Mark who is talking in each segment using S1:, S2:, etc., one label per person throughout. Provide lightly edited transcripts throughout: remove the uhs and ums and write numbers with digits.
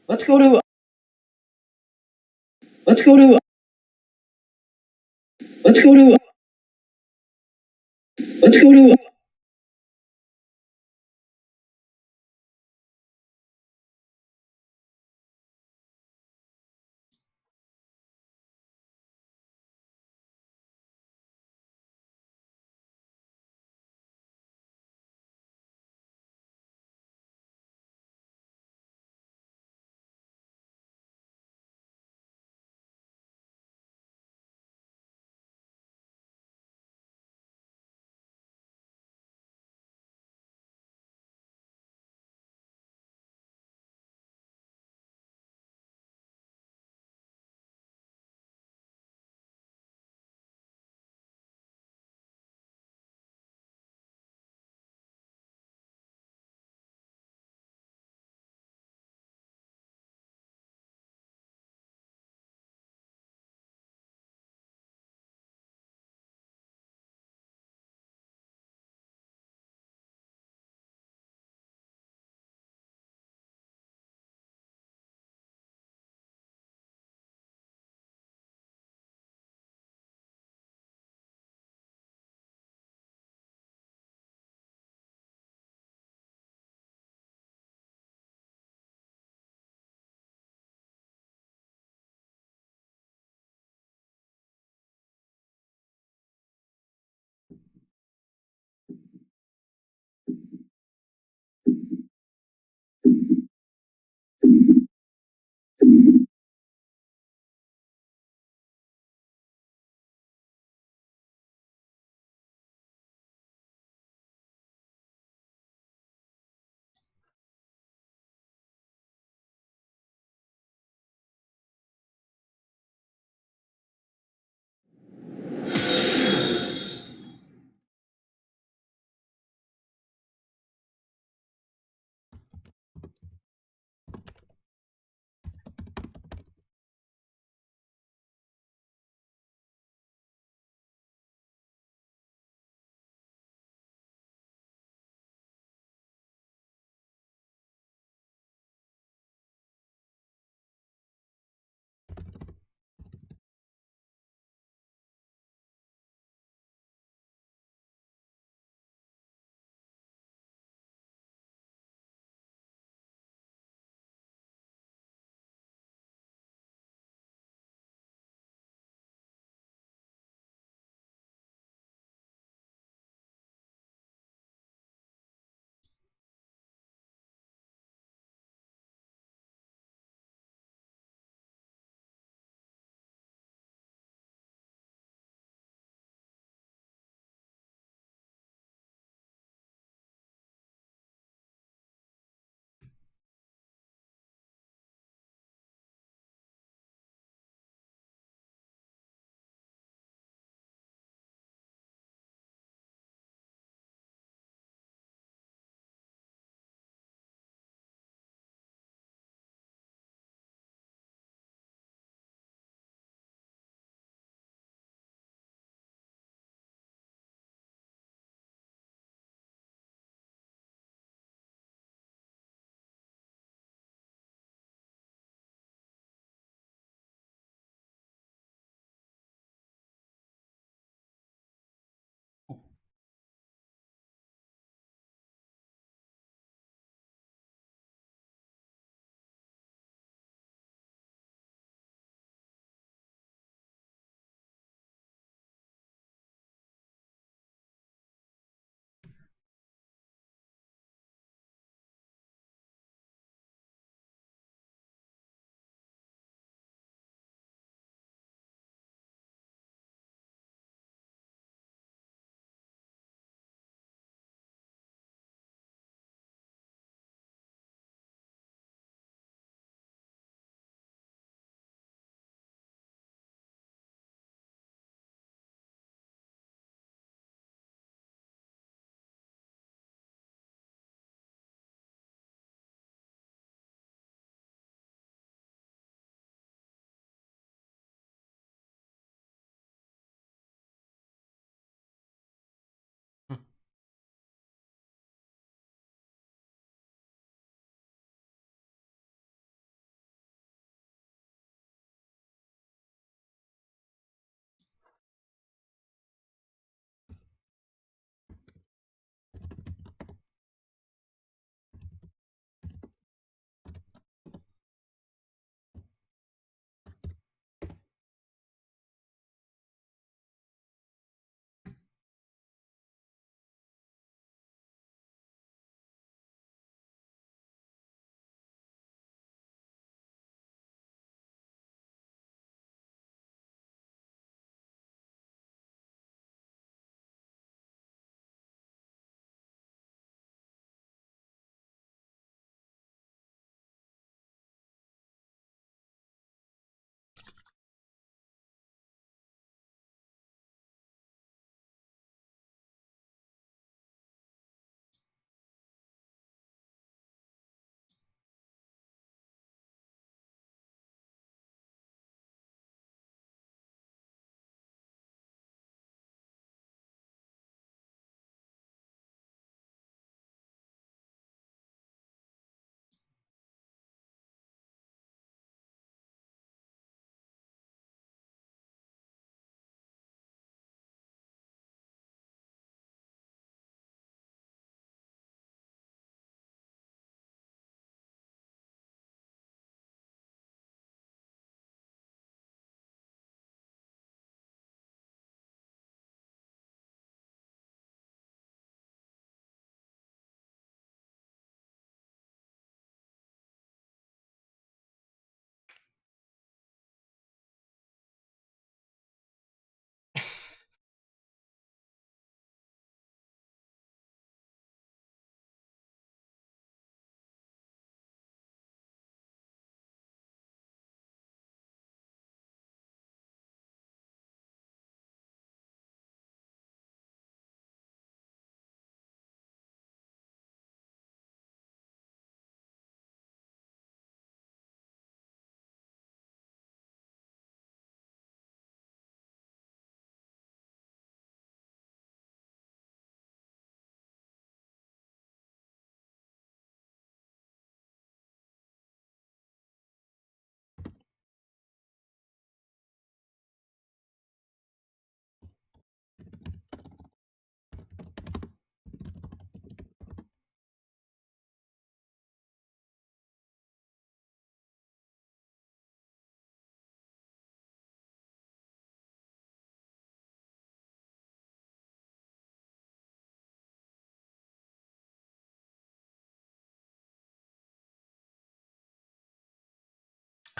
S1: let's go to let's go to let's go to let's go to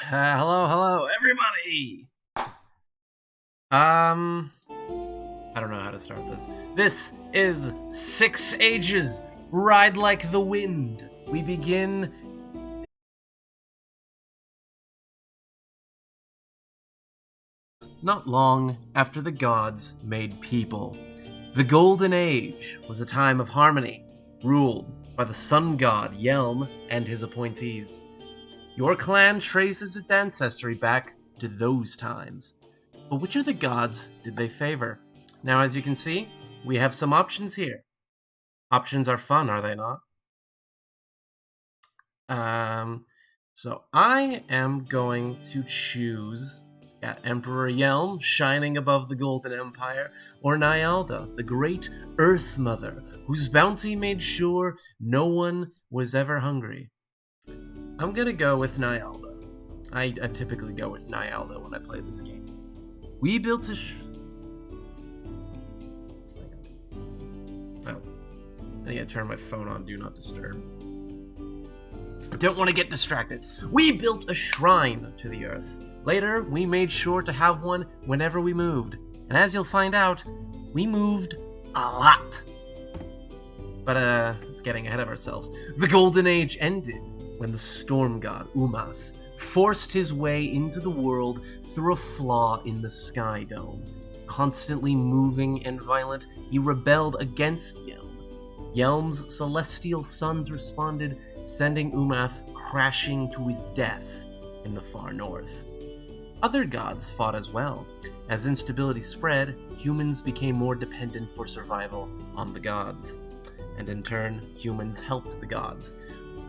S1: Hello, everybody! Um, I don't know how to start this. This is 6 Ages, Ride Like the Wind. We begin not long after the gods made people. The Golden Age was a time of harmony, ruled by the sun god Yelm and his appointees. Your clan traces its ancestry back to those times. But which of the gods did they favor? Now, as you can see, we have some options here. Options are fun, are they not? So I am going to choose Emperor Yelm, shining above the Golden Empire, or Nyalda, the great Earth Mother, whose bounty made sure no one was ever hungry. I'm gonna go with Nyalda. I typically go with Nyalda when I play this game. We built a Oh, I need to turn my phone on Do Not Disturb. I don't want to get distracted. We built a shrine to the earth. Later, we made sure to have one whenever we moved. And as you'll find out, we moved a lot. But, it's getting ahead of ourselves. The Golden Age ended when the storm god, Umath, forced his way into the world through a flaw in the sky dome. Constantly moving and violent, he rebelled against Yelm. Yelm's celestial sons responded, sending Umath crashing to his death in the far north. Other gods fought as well. As instability spread, humans became more dependent for survival on the gods. And in turn, humans helped the gods.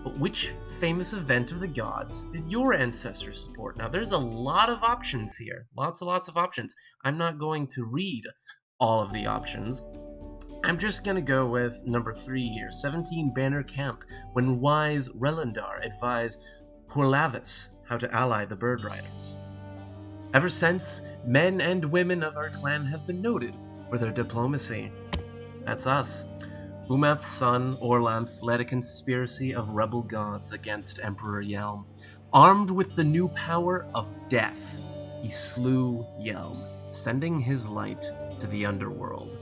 S1: But which famous event of the gods did your ancestors support? Now, there's a lot of options here. Lots of options. I'm not going to read all of the options. I'm just gonna go with number 3 here, 17 Banner Camp, when wise Relendar advised Porlavis how to ally the Bird Riders. Ever since, men and women of our clan have been noted for their diplomacy. That's us. Umath's son, Orlanth, led a conspiracy of rebel gods against Emperor Yelm. Armed with the new power of death, he slew Yelm, sending his light to the underworld.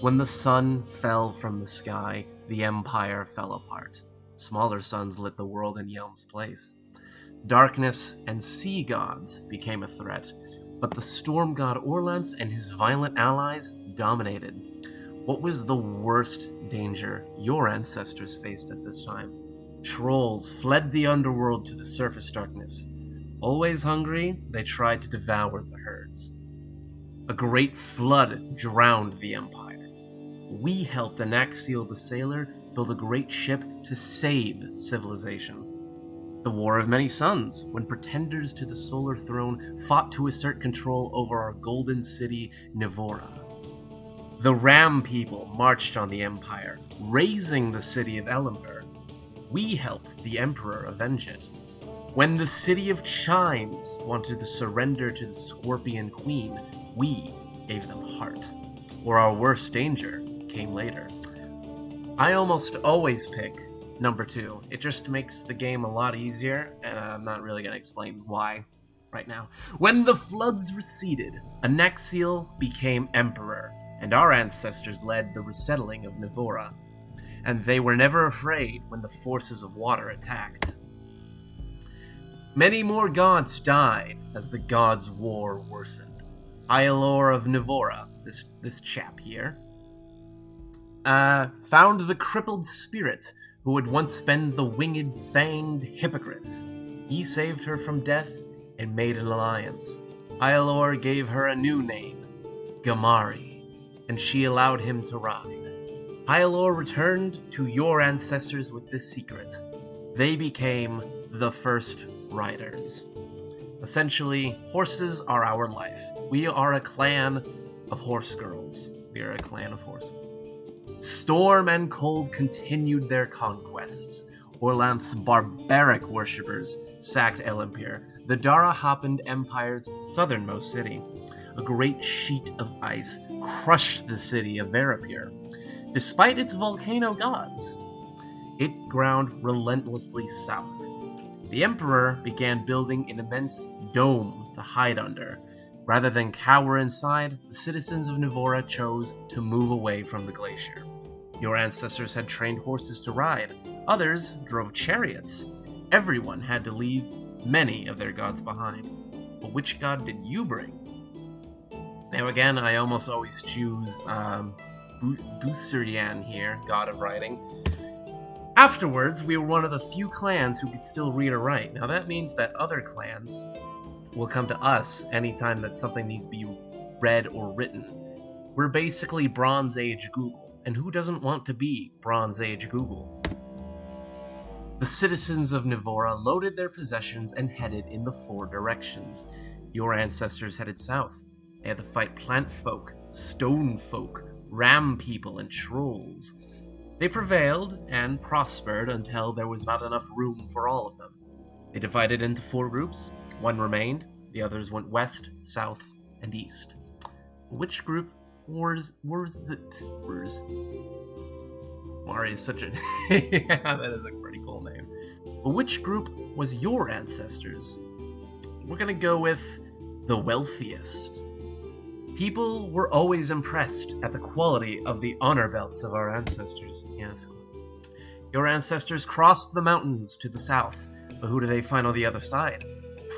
S1: When the sun fell from the sky, the empire fell apart. Smaller suns lit the world in Yelm's place. Darkness and sea gods became a threat, but the storm god Orlanth and his violent allies dominated. What was the worst danger your ancestors faced at this time? Trolls fled the underworld to the surface darkness. Always hungry, they tried to devour the herds. A great flood drowned the empire. We helped Anaxiel the Sailor build a great ship to save civilization. The War of Many Suns, when pretenders to the solar throne fought to assert control over our golden city, Nivora. The Ram people marched on the Empire, razing the city of Elenberg. We helped the Emperor avenge it. When the city of Chimes wanted to surrender to the Scorpion Queen, we gave them heart. Or our worst danger came later. I almost always pick number 2. It just makes the game a lot easier, and I'm not really going to explain why right now. When the floods receded, Anaxiel became emperor, and our ancestors led the resettling of Nivora. And they were never afraid when the forces of water attacked. Many more gods died as the gods' war worsened. Ialor of Nivora, this chap here, found the crippled spirit who had once been the winged, fanged Hippogriff. He saved her from death and made an alliance. Ialor gave her a new name, Gamari, and she allowed him to ride. Ialor returned to your ancestors with this secret. They became the first riders. Essentially, horses are our life. We are a clan of horse girls. We are a clan of horse. Storm and cold continued their conquests. Orlanth's barbaric worshippers sacked Elempir, the Dara-Hoppand Empire's southernmost city. A great sheet of ice crushed the city of Verapir. Despite its volcano gods, it ground relentlessly south. The Emperor began building an immense dome to hide under. Rather than cower inside, the citizens of Nivora chose to move away from the glacier. Your ancestors had trained horses to ride. Others drove chariots. Everyone had to leave many of their gods behind. But which god did you bring? Now again, I almost always choose Busurian here, god of writing. Afterwards, we were one of the few clans who could still read or write. Now that means that other clans will come to us anytime that something needs to be read or written. We're basically Bronze Age Google, and who doesn't want to be Bronze Age Google? The citizens of Nivora loaded their possessions and headed in the 4 directions. Your ancestors headed south. They had to fight plant folk, stone folk, ram people, and trolls. They prevailed and prospered until there was not enough room for all of them. They divided into 4 groups. 1 remained, the others went west, south, and east. Which group was the... Mari is such a... yeah, that is a pretty cool name. But which group was your ancestors? We're gonna go with the wealthiest. People were always impressed at the quality of the honor belts of our ancestors. Yes. Your ancestors crossed the mountains to the south, but who do they find on the other side?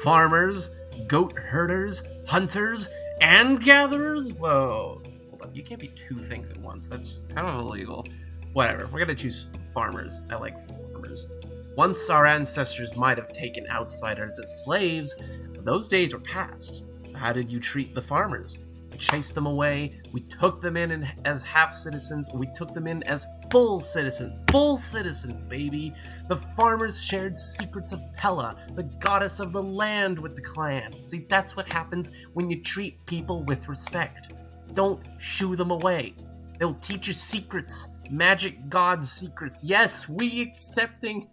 S1: Farmers, goat herders, hunters, and gatherers? Whoa. Hold on, you can't be 2 things at once. That's kind of illegal. Whatever, we're gonna choose farmers. I like farmers. Once our ancestors might have taken outsiders as slaves, but those days were past. How did you treat the farmers? We chased them away, we took them in as half-citizens, we took them in as full citizens, baby! The farmers shared secrets of Pella, the goddess of the land, with the clan. See, that's what happens when you treat people with respect. Don't shoo them away. They'll teach you secrets, magic god secrets. Yes, we accepting...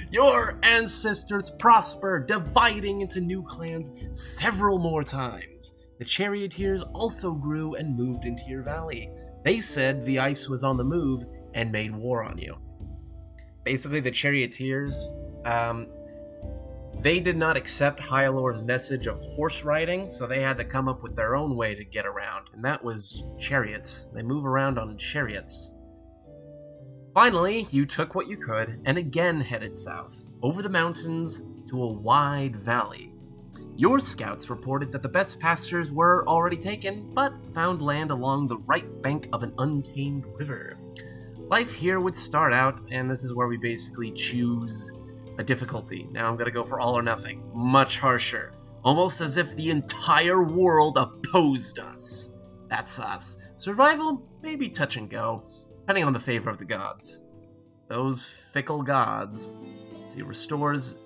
S1: Your ancestors prospered, dividing into new clans several more times. The charioteers also grew and moved into your valley. They said the ice was on the move and made war on you. Basically, the charioteers, they did not accept Hyalor's message of horse riding, so they had to come up with their own way to get around, and that was chariots. They move around on chariots. Finally, you took what you could and again headed south, over the mountains to a wide valley. Your scouts reported that the best pastures were already taken, but found land along the right bank of an untamed river. Life here would start out, and this is where we basically choose a difficulty. Now I'm gonna go for all or nothing. Much harsher. Almost as if the entire world opposed us. That's us. Survival, maybe touch and go, depending on the favor of the gods. Those fickle gods. See, restores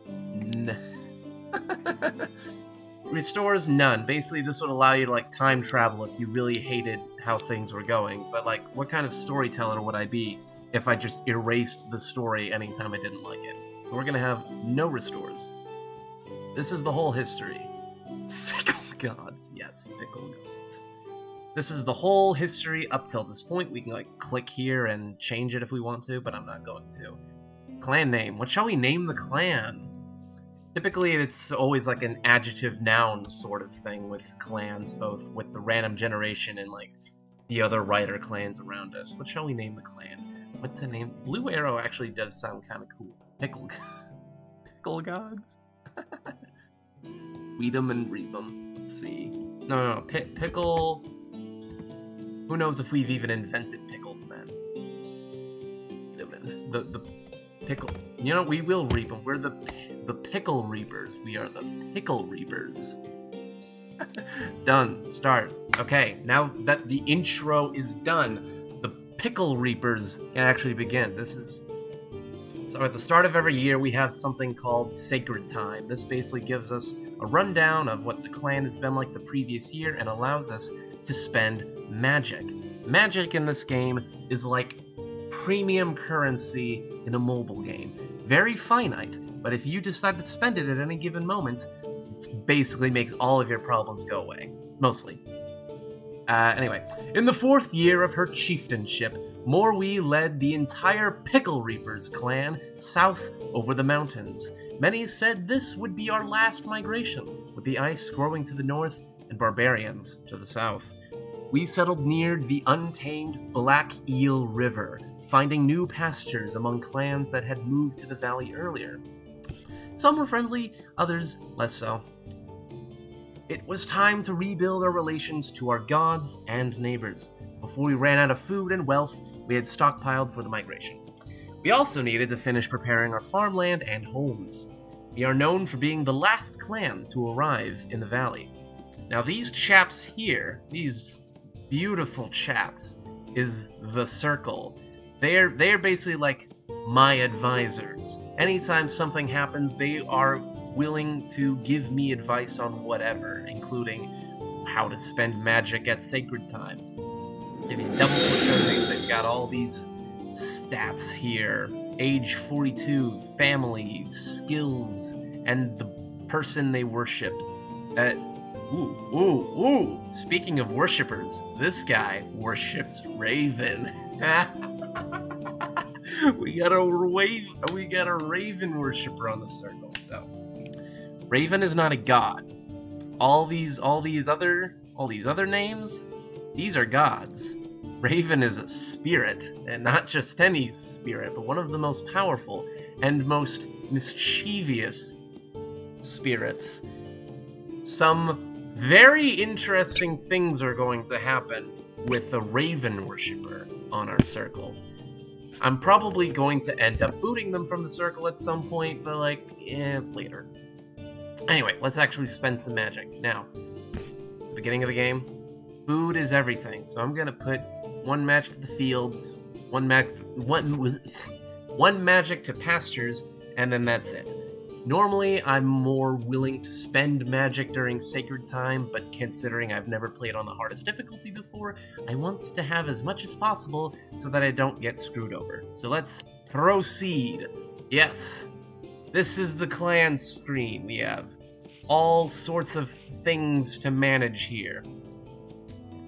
S1: restores none. Basically, this would allow you to, like, time travel if you really hated how things were going. But, like, what kind of storyteller would I be if I just erased the story anytime I didn't like it? So we're gonna have no restores. This is the whole history. Fickle gods. Yes, fickle gods. This is the whole history up till this point. We can, like, click here and change it if we want to, but I'm not going to. Clan name. What shall we name the clan? Typically, it's always like an adjective-noun sort of thing with clans, both with the random generation and, like, the other writer clans around us. What shall we name the clan? What's the name? Blue Arrow actually does sound kind of cool. Pickle gods? Weed 'em and reap 'em. Let's see. No. Pickle... Who knows if we've even invented pickles then? The pickle... You know, we will reap them. We're the pickle reapers. We are the pickle reapers. Done. Start. Okay, now that the intro is done, the pickle reapers can actually begin. This is... So at the start of every year, we have something called Sacred Time. This basically gives us a rundown of what the clan has been like the previous year and allows us to spend magic. Magic in this game is like premium currency in a mobile game. Very finite, but if you decide to spend it at any given moment, it basically makes all of your problems go away. Mostly. Anyway, in the 4th year of her chieftainship, Morwe led the entire Pickle Reapers clan south over the mountains. Many said this would be our last migration, with the ice growing to the north and barbarians to the south. We settled near the untamed Black Eel River, finding new pastures among clans that had moved to the valley earlier. Some were friendly, others less so. It was time to rebuild our relations to our gods and neighbors. Before we ran out of food and wealth, we had stockpiled for the migration. We also needed to finish preparing our farmland and homes. We are known for being the last clan to arrive in the valley. Now these chaps here, these beautiful chaps, is the Circle. They're basically like my advisors. Anytime something happens, they are willing to give me advice on whatever, including how to spend magic at sacred time. If you double click on things, they've got all these stats here. Age 42, family, skills, and the person they worship. Speaking of worshippers, this guy worships Raven. we got a Raven worshiper on the Circle. So, Raven is not a god. All these other names, these are gods. Raven is a spirit, and not just any spirit, but one of the most powerful and most mischievous spirits. Some very interesting things are going to happen with the Raven worshiper on our Circle. I'm probably going to end up booting them from the Circle at some point, but later. Anyway, let's actually spend some magic. Now, beginning of the game, food is everything, so I'm gonna put one magic to the fields, one magic to pastures, and then that's it. Normally, I'm more willing to spend magic during sacred time, but considering I've never played on the hardest difficulty before, I want to have as much as possible so that I don't get screwed over. So let's proceed. Yes, this is the clan screen. We have all sorts of things to manage here.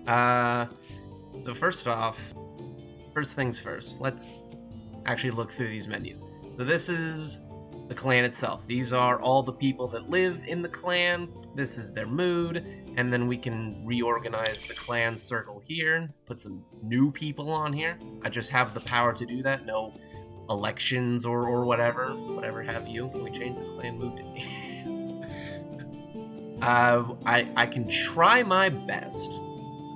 S1: So first things first, let's actually look through these menus. So this is the clan itself. These are all the people that live in the clan. This is their mood, and then we can reorganize the clan circle here, put some new people on here. I just have the power to do that, no elections or whatever have you. Can we change the clan mood to I can try my best.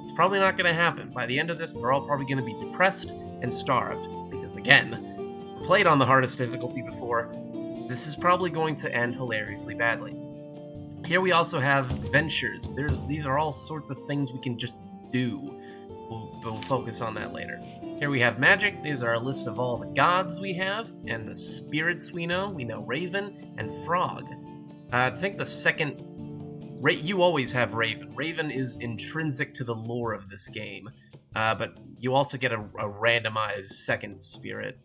S1: It's probably not going to happen. By the end of this, they're all probably going to be depressed and starved, because again, played on the hardest difficulty before. This is probably going to end hilariously badly. Here we also have ventures. These are all sorts of things we can just do. We'll focus on that later. Here we have magic. These are a list of all the gods we have and the spirits we know. We know Raven and Frog. I think the second... you always have Raven. Raven is intrinsic to the lore of this game. But you also get a randomized second spirit.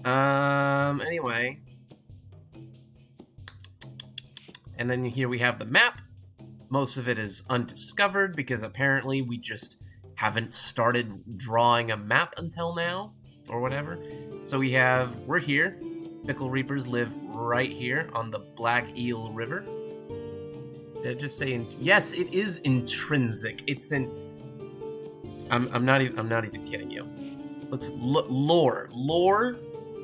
S1: Anyway. And then here we have the map. Most of it is undiscovered because apparently we just haven't started drawing a map until now, or whatever. So we're here. Pickle Reapers live right here on the Black Eel River. Did I just say yes, it is intrinsic. It's in... I'm not even kidding you. Let's lore.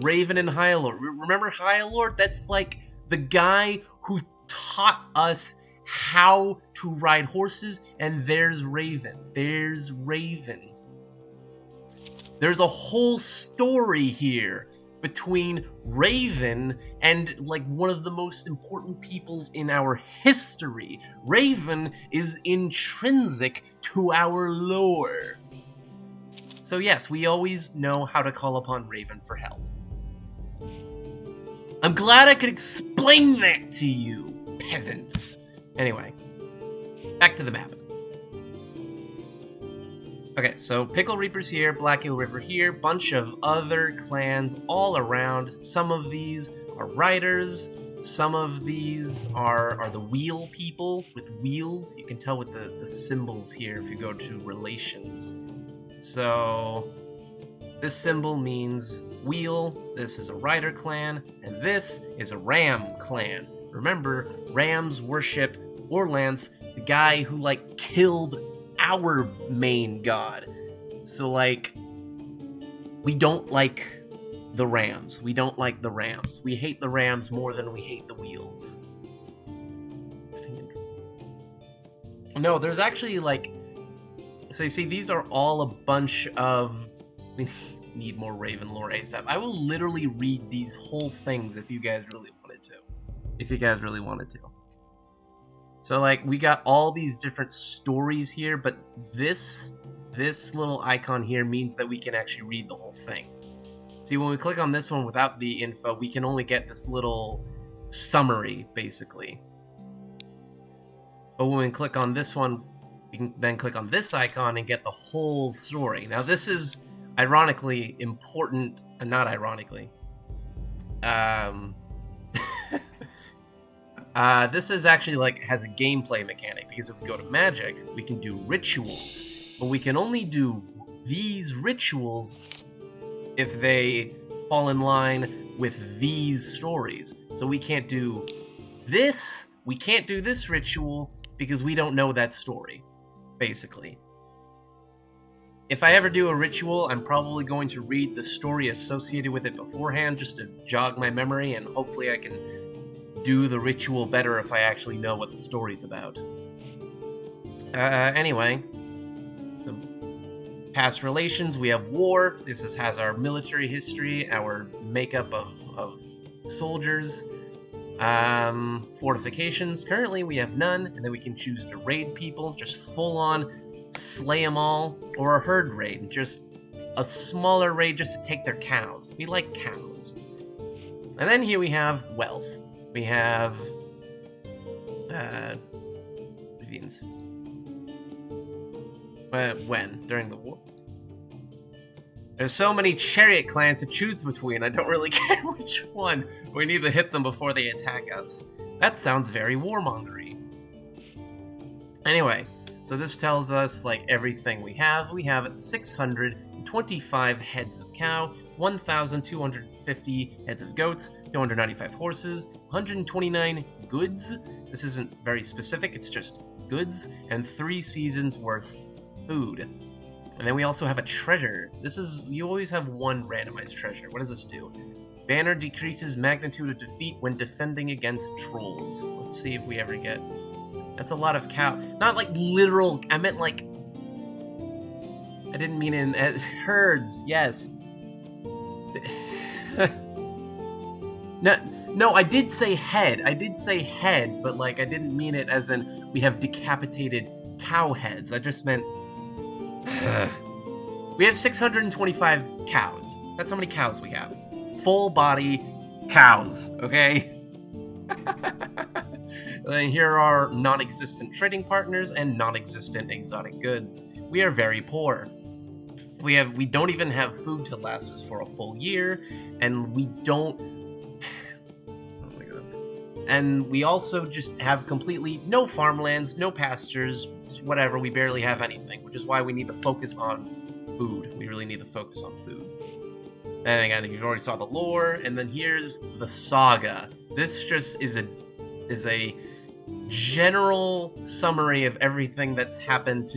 S1: Raven and Hyalord. Remember Hyalord? That's like the guy who taught us how to ride horses, and there's Raven. There's a whole story here between Raven and like one of the most important peoples in our history. Raven is intrinsic to our lore. So yes, we always know how to call upon Raven for help. I'm glad I could explain that to you, peasants. Anyway, back to the map. Okay, so Pickle Reapers here, Black Eel River here, bunch of other clans all around. Some of these are riders, some of these are the wheel people with wheels. You can tell with the symbols here if you go to relations. So this symbol means wheel, this is a rider clan, and this is a ram clan. Remember, rams worship Orlanth, the guy who, like, killed our main god. So, like, we don't like the rams. We don't like the rams. We hate the rams more than we hate the wheels. No, there's actually, like... So you see, these are all a bunch of... We need more Raven lore ASAP. I will literally read these whole things if you guys really wanted to. If you guys really wanted to. So, like, we got all these different stories here, but this little icon here means that we can actually read the whole thing. See, when we click on this one without the info, we can only get this little summary, basically. But when we click on this one, we can then click on this icon and get the whole story. Now, this is ironically important, and not ironically. This is actually, like, has a gameplay mechanic, because if we go to magic, we can do rituals, but we can only do these rituals if they fall in line with these stories. So we can't do this ritual because we don't know that story, basically. If I ever do a ritual, I'm probably going to read the story associated with it beforehand just to jog my memory, and hopefully I can do the ritual better if I actually know what the story's about. Anyway, so past relations, we have war. This has our military history, our makeup of soldiers. Fortifications, currently we have none, and then we can choose to raid people, just full on slay them all, or a herd raid, just a smaller raid just to take their cows. We like cows. And then here we have wealth. We have when? During the war? There's so many chariot clans to choose between, I don't really care which one. We need to hit them before they attack us. That sounds very warmongery. Anyway, so this tells us, like, everything we have. We have 625 heads of cow, 1,250 heads of goats, 295 horses, 129 goods. This isn't very specific, it's just goods, and 3 seasons worth food. And then we also have a treasure. This is, you always have one randomized treasure. What does this do? Banner decreases magnitude of defeat when defending against trolls. Let's see if we ever get... That's a lot of cow. Not like literal, I meant like... I didn't mean in herds, yes. No, I did say head. I did say head, but like I didn't mean it as in we have decapitated cow heads. I just meant... We have 625 cows. That's how many cows we have. Full body cows, okay? Then here are non-existent trading partners and non-existent exotic goods. We are very poor. We don't even have food to last us for a full year, and we don't... Oh my god. And we also just have completely no farmlands, no pastures, whatever, we barely have anything, which is why we need to focus on food. We really need to focus on food. And again, you already saw the lore, and then here's the saga. This just is a general summary of everything that's happened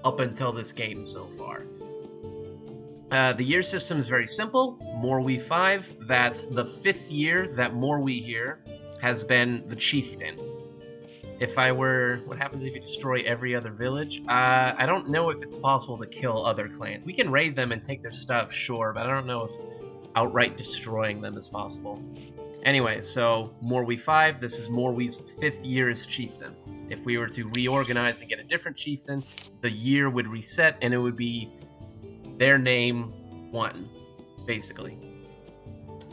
S1: up until this game so far. The year system is very simple. Morwe 5, that's the 5th year that Morwe here has been the chieftain. If I were... What happens if you destroy every other village? I don't know if it's possible to kill other clans. We can raid them and take their stuff, sure, but I don't know if outright destroying them is possible. Anyway, so Morwe 5, this is Morwe's 5th year as chieftain. If we were to reorganize and get a different chieftain, the year would reset and it would be their name 1, basically.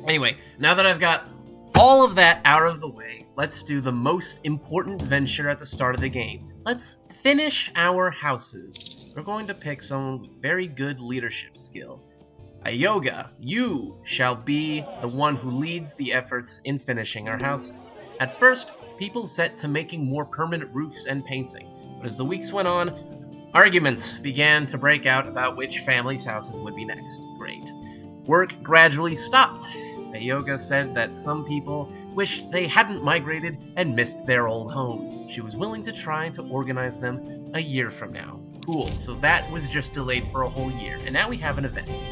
S1: Anyway, now that I've got all of that out of the way, let's do the most important venture at the start of the game. Let's finish our houses. We're going to pick someone with very good leadership skill. Ayoga, you shall be the one who leads the efforts in finishing our houses. At first, people set to making more permanent roofs and painting, but as the weeks went on, Arguments began to break out about which family's houses would be next. Great. Work gradually stopped. Ayoga said that some people wished they hadn't migrated and missed their old homes. She was willing to try to organize them a year from now. Cool, so that was just delayed for a whole year, and now we have an event.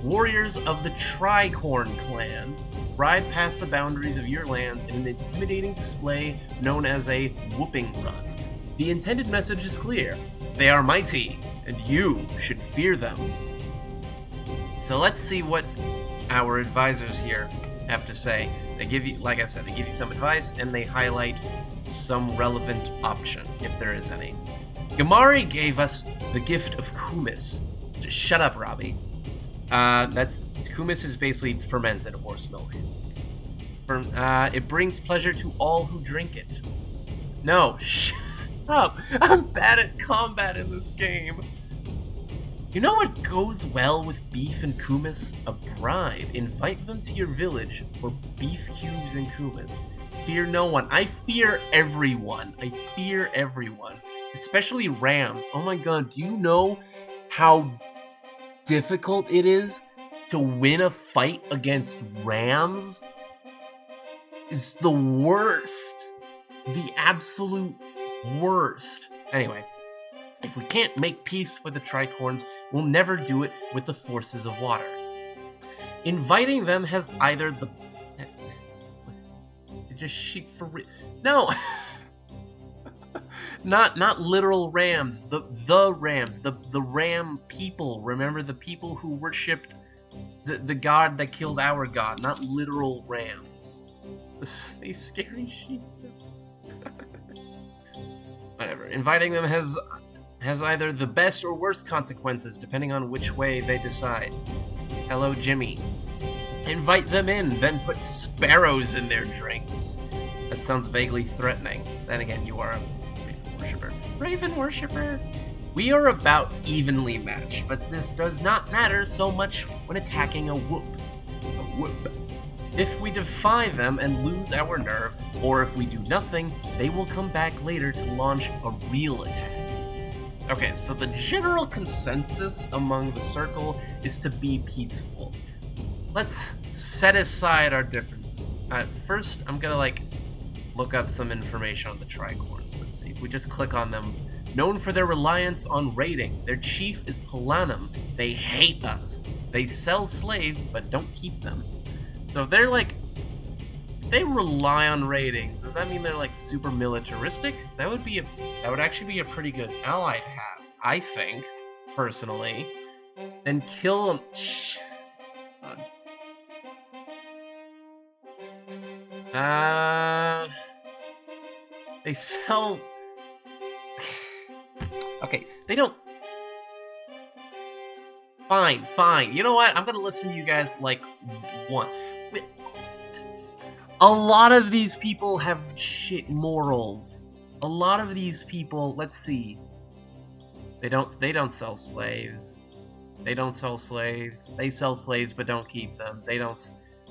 S1: Warriors of the Tricorn clan ride past the boundaries of your lands in an intimidating display known as a whooping run. The intended message is clear. They are mighty, and you should fear them. So let's see what our advisors here have to say. They give you, like I said, they give you some advice, and they highlight some relevant option, if there is any. Gamari gave us the gift of kumis. Just shut up, Robbie. Kumis is basically fermented horse milk. It brings pleasure to all who drink it. No, shut up. I'm bad at combat in this game. You know what goes well with beef and kumis? A bribe. Invite them to your village for beef cubes and kumis. Fear no one. I fear everyone. I fear everyone. Especially rams. Oh my god, do you know how difficult it is to win a fight against rams? It's the worst. The absolute worst. Anyway, if we can't make peace with the Tricorns, we'll never do it with the forces of water. Inviting them has either the... Just sheep for real. No! Not literal rams, the rams, the ram people. Remember the people who worshipped the god that killed our god, not literal rams. These scary sheep. Whatever. Inviting them has either the best or worst consequences, depending on which way they decide. Hello, Jimmy. Invite them in, then put sparrows in their drinks. That sounds vaguely threatening. Then again, you are a Raven worshipper. Raven worshipper! We are about evenly matched, but this does not matter so much when attacking a whoop. A whoop. If we defy them and lose our nerve, or if we do nothing, they will come back later to launch a real attack. Okay, so the general consensus among the circle is to be peaceful. Let's set aside our differences. First, I'm gonna look up some information on the Tricorns. Let's see. If we just click on them, known for their reliance on raiding, their chief is Palanum. They hate us. They sell slaves, but don't keep them. So if they're they rely on raiding. Does that mean they're super militaristic? That would actually be a pretty good ally to have, I think, personally. Then kill them. They sell. Okay, they don't. Fine. You know what? I'm gonna listen to you guys one. A lot of these people have shit morals. A lot of these people, let's see. They don't sell slaves. They don't sell slaves. They sell slaves but don't keep them. They don't.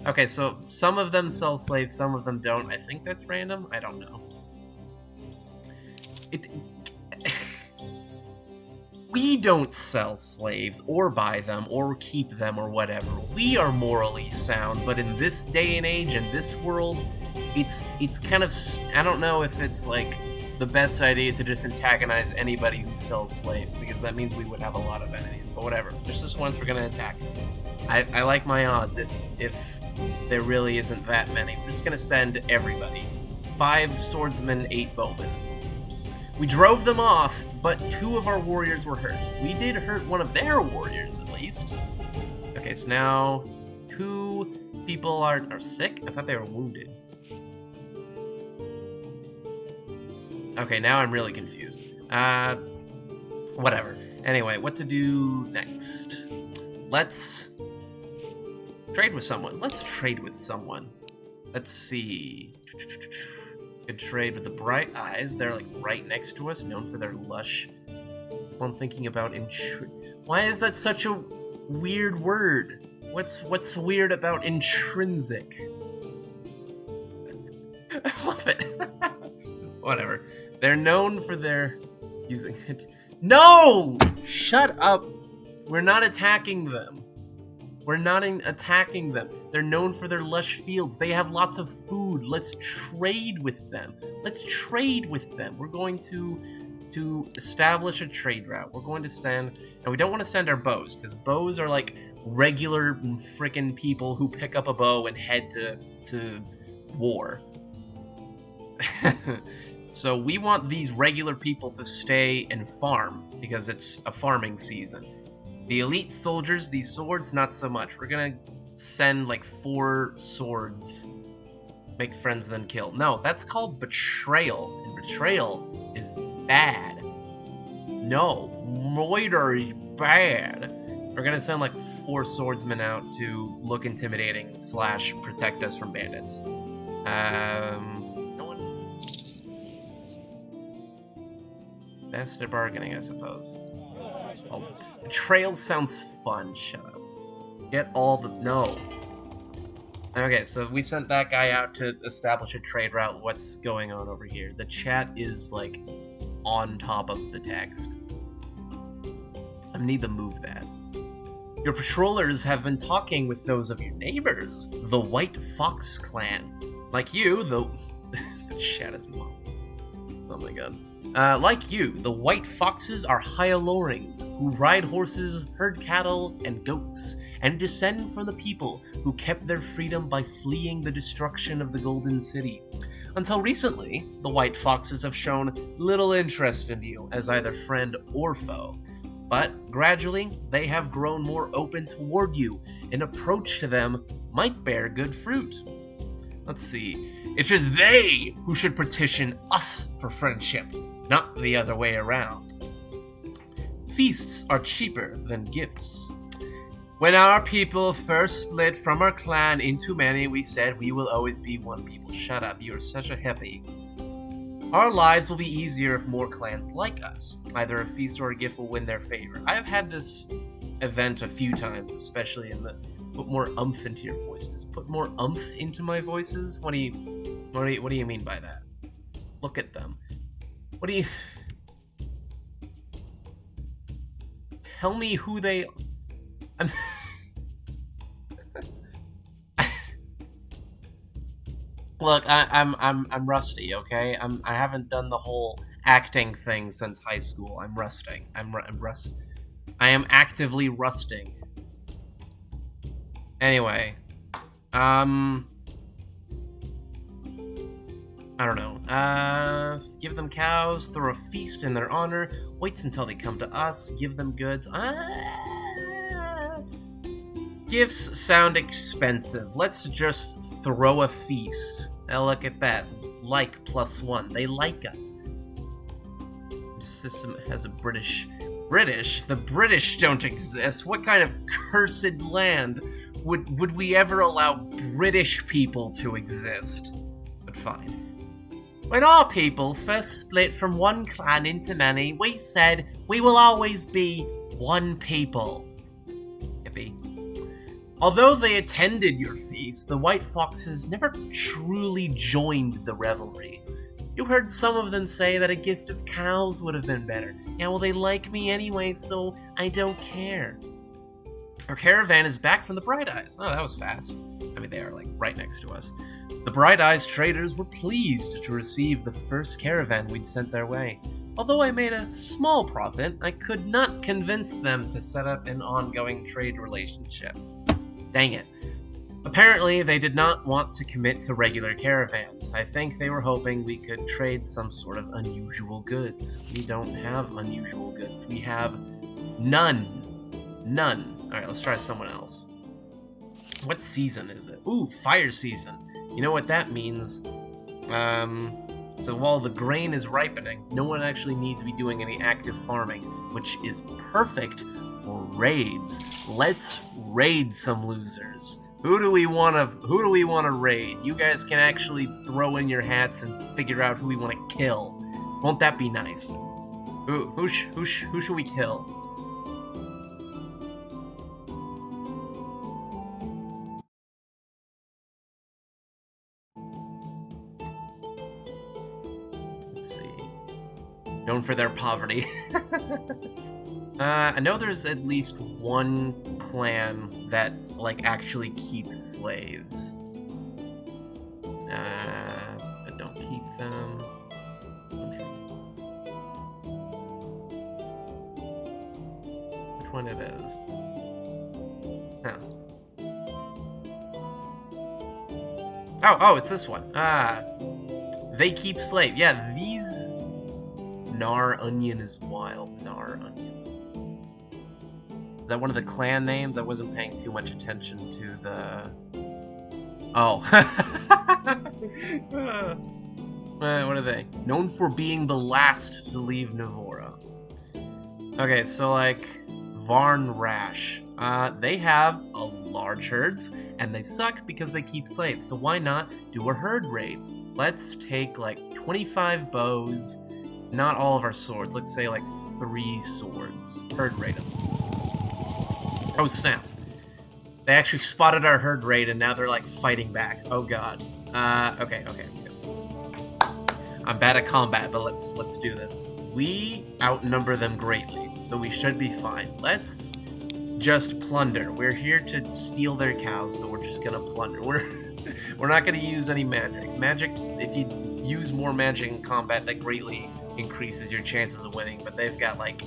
S1: Okay, so some of them sell slaves, some of them don't. I think that's random. I don't know. We don't sell slaves or buy them or keep them or whatever. We are morally sound, but in this day and age and this world, it's kind of, I don't know if it's the best idea to just antagonize anybody who sells slaves, because that means we would have a lot of enemies. But whatever, there's just ones we're gonna attack. I like my odds if there really isn't that many. We're just gonna send everybody. 5 swordsmen, 8 bowmen. We drove them off, but 2 of our warriors were hurt. We did hurt one of their warriors, at least. Okay, so now 2 people are sick? I thought they were wounded. Okay, now I'm really confused. Whatever. Anyway, what to do next? Let's trade with someone. Let's see. Could trade with the Bright Eyes. They're right next to us, known for their lush. I'm thinking about why is that such a weird word? What's weird about intrinsic? I love it. Whatever. They're known for their using it. No! Shut up. We're not attacking them. We're not attacking them. They're known for their lush fields. They have lots of food. Let's trade with them. Let's trade with them. We're going to establish a trade route. We're going to send, and we don't want to send our bows, because bows are like regular frickin' people who pick up a bow and head to war. So we want these regular people to stay and farm, because it's a farming season. The elite soldiers, these swords, not so much. We're gonna send like 4 swords. Make friends, then kill. No, that's called betrayal, and betrayal is bad. No, murder is bad. We're gonna send like 4 swordsmen out to look intimidating / protect us from bandits. No one. Best at bargaining, I suppose. Oh, betrayal sounds fun. Shut up. Get all the no. Okay, so we sent that guy out to establish a trade route. What's going on over here? The chat is, like, on top of the text. I need to move that. Your patrollers have been talking with those of your neighbors, the White Fox clan. Like you, the chat is mom. Oh my god. Like you, the White Foxes are Hyalorings, who ride horses, herd cattle, and goats, and descend from the people who kept their freedom by fleeing the destruction of the Golden City. Until recently, the White Foxes have shown little interest in you as either friend or foe. But gradually, they have grown more open toward you. An approach to them might bear good fruit. Let's see. It is they who should petition us for friendship, not the other way around. Feasts are cheaper than gifts. When our people first split from our clan into many, we said we will always be one people. Shut up, you are such a hippie. Our lives will be easier if more clans like us. Either a feast or a gift will win their favor. I have had this event a few times, especially in the put more umph into your voices. Put more umph into my voices? What do you mean by that? Look at them. What do you... Tell me who they... I'm... Look, I'm rusty, okay? I haven't done the whole acting thing since high school. I'm rusting. I am actively rusting. Anyway, I don't know. Give them cows, throw a feast in their honor, waits until they come to us, give them goods. Gifts sound expensive. Let's just throw a feast. Now look at that. Like +1. They like us. System has a British? The British don't exist. What kind of cursed land would we ever allow British people to exist? But fine. When our people first split from one clan into many, we said we will always be one people. Yippee. Although they attended your feast, the White Foxes never truly joined the revelry. You heard some of them say that a gift of cows would have been better. Yeah, well, they like me anyway, so I don't care. Our caravan is back from the Bright Eyes. Oh, that was fast. I mean, they are, like, right next to us. The Bright Eyes traders were pleased to receive the first caravan we'd sent their way. Although I made a small profit, I could not convince them to set up an ongoing trade relationship. Dang it. Apparently, they did not want to commit to regular caravans. I think they were hoping we could trade some sort of unusual goods. We don't have unusual goods. We have none. None. Alright, let's try someone else. What season is it? Ooh, fire season. You know what that means? So while the grain is ripening, no one actually needs to be doing any active farming, which is perfect for raids. Let's raid some losers. Who do we want to raid? You guys can actually throw in your hats and figure out who we want to kill. Won't that be nice? Who should we kill? Let's see. known for their poverty. I know there's at least one clan that, like, actually keeps slaves. But don't keep them. Which one it is? Huh. Oh, it's this one. They keep slave. Yeah, these... Nar Onion is wild. Nar Onion. Is that one of the clan names? I wasn't paying too much attention to the... Oh. What are they? Known for being the last to leave Navora. Okay, so like... Varn Rash. They have a large herds, and they suck because they keep slaves, so why not do a herd raid? Let's take like 25 bows, not all of our swords, let's say like 3 swords. Herd raid them. Oh snap. They actually spotted our herd raid and now they're like fighting back. Oh god. Okay. I'm bad at combat, but let's do this. We outnumber them greatly, so we should be fine. Let's just plunder. We're here to steal their cows, so we're just gonna plunder. We're not gonna use any magic. Magic, if you use more magic in combat, that greatly increases your chances of winning, but they've got like...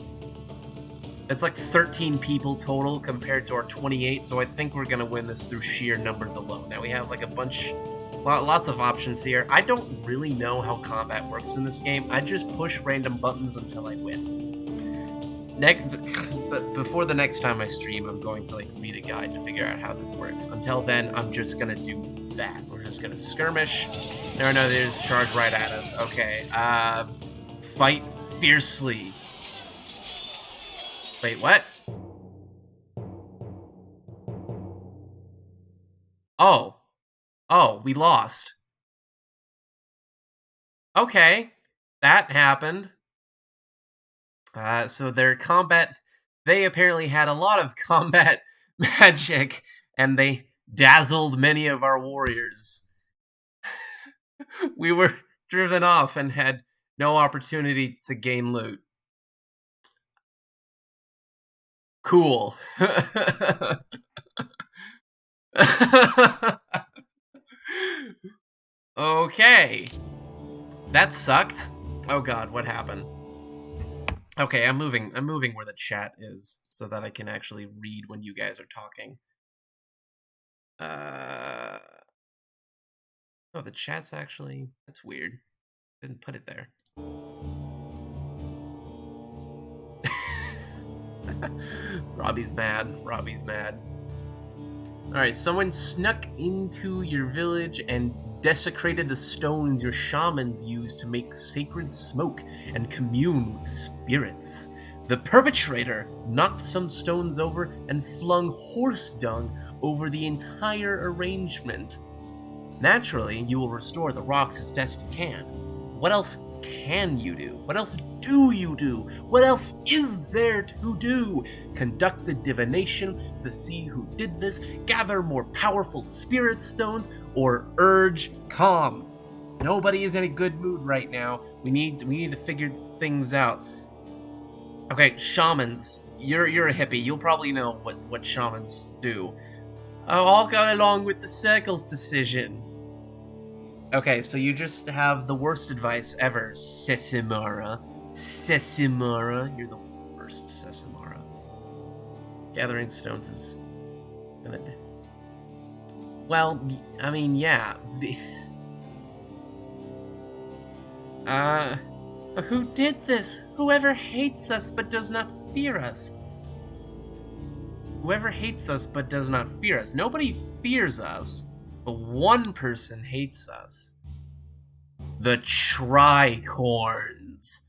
S1: It's like 13 people total compared to our 28, so I think we're gonna win this through sheer numbers alone. Now we have like a bunch... Lots of options here. I don't really know how combat works in this game. I just push random buttons until I win. But before the next time I stream, I'm going to like read a guide to figure out how this works. Until then, I'm just gonna do that. We're just gonna skirmish. No, they just charge right at us. Okay. Fight fiercely. Wait, what? Oh, we lost. Okay, that happened. So their combat... They apparently had a lot of combat magic, and they dazzled many of our warriors. We were driven off and had no opportunity to gain loot. Cool. Okay. That sucked. Oh god, what happened? Okay, I'm moving where the chat is so that I can actually read when you guys are talking. Oh, the chat's actually... That's weird. Didn't put it there. Robbie's mad. Alright, someone snuck into your village and desecrated the stones your shamans use to make sacred smoke and commune with spirits. The perpetrator knocked some stones over and flung horse dung over the entire arrangement. Naturally, you will restore the rocks as best you can. What else can you do? What else do you do? What else is there to do? Conduct a divination to see who did this, gather more powerful spirit stones, or urge calm. Nobody is in a good mood right now. We need to figure things out. Okay, shamans. You're a hippie. You'll probably know what shamans do. Oh, I'll go along with the circle's decision. Okay, so you just have the worst advice ever, Sesimara. Sesimara, you're the worst, Sesimara. Gathering stones is gonna... Well, I mean, yeah. Who did this? Whoever hates us but does not fear us. Whoever hates us but does not fear us. Nobody fears us. But one person hates us. The Tricorns.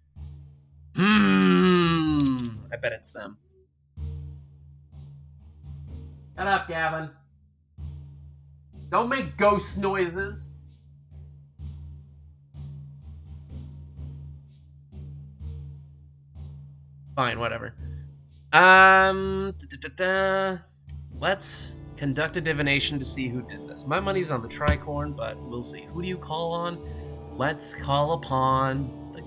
S1: I bet it's them. Shut up, Gavin. Don't make ghost noises. Fine, whatever. Let's conduct a divination to see who did this. My money's on the Tricorn, but we'll see. Who do you call on? Let's call upon the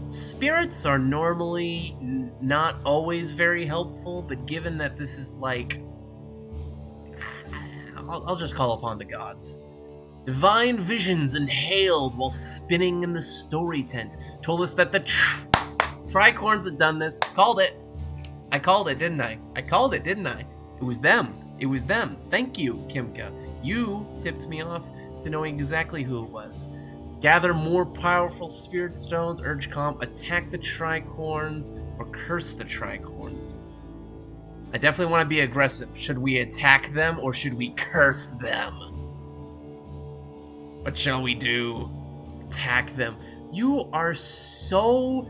S1: Spirits are normally not always very helpful, but given that this is like... I'll just call upon the gods. Divine visions inhaled while spinning in the story tent told us that the tricorns had done this. Called it. I called it, didn't I? I called it, didn't I? It was them. It was them. Thank you, Kimka. You tipped me off to knowing exactly who it was. Gather more powerful spirit stones, urge calm, attack the tricorns, or curse the tricorns. I definitely want to be aggressive. Should we attack them, or should we curse them? What shall we do? Attack them. You are such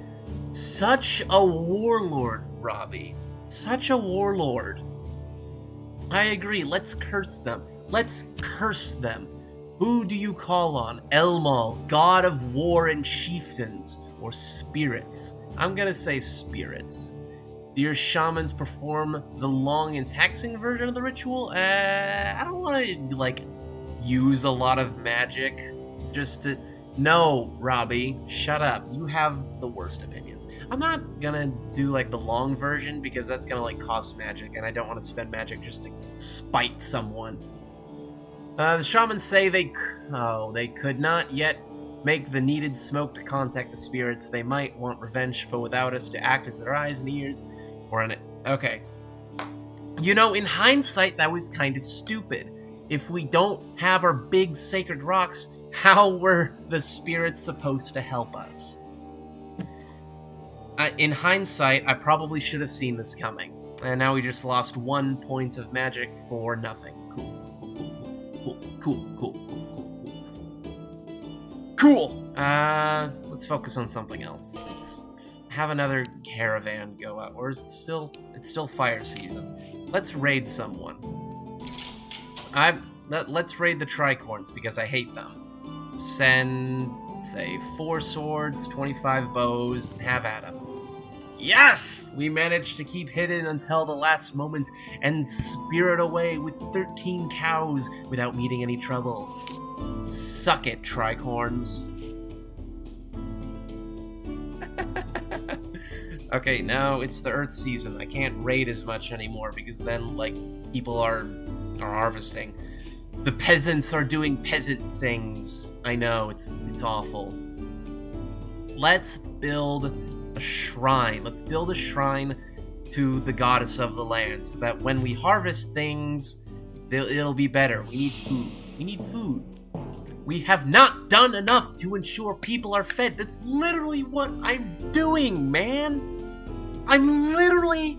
S1: a warlord, Robbie. Such a warlord. I agree, let's curse them. Let's curse them. Who do you call on? Elmal, god of war and chieftains, or spirits? I'm gonna say spirits. Do your shamans perform the long and taxing version of the ritual? I don't want to, like, use a lot of magic just to... No, Robbie, shut up. You have the worst opinions. I'm not gonna do, like, the long version because that's gonna, like, cost magic, and I don't want to spend magic just to spite someone. The shamans say they could not yet make the needed smoke to contact the spirits. They might want revenge, but without us to act as their eyes and ears, or an... Okay. You know, in hindsight, that was kind of stupid. If we don't have our big sacred rocks, how were the spirits supposed to help us? In hindsight, I probably should have seen this coming. And now we just lost 1 point of magic for nothing. Cool. Let's focus on something else. Let's have another caravan go out. Or is it still... It's still fire season. Let's raid someone. Let's raid the tricorns because I hate them. Send, say, 4 swords, 25 bows, and have at them. Yes! We managed to keep hidden until the last moment and spirit away with 13 cows without meeting any trouble. Suck it, tricorns. Okay, now it's the Earth season. I can't raid as much anymore because then, like, people are harvesting. The peasants are doing peasant things. I know, it's awful. Let's build a shrine. Let's build a shrine to the goddess of the land so that when we harvest things, it'll be better. We need food. We need food. We have not done enough to ensure people are fed. That's literally what I'm doing, man. I'm literally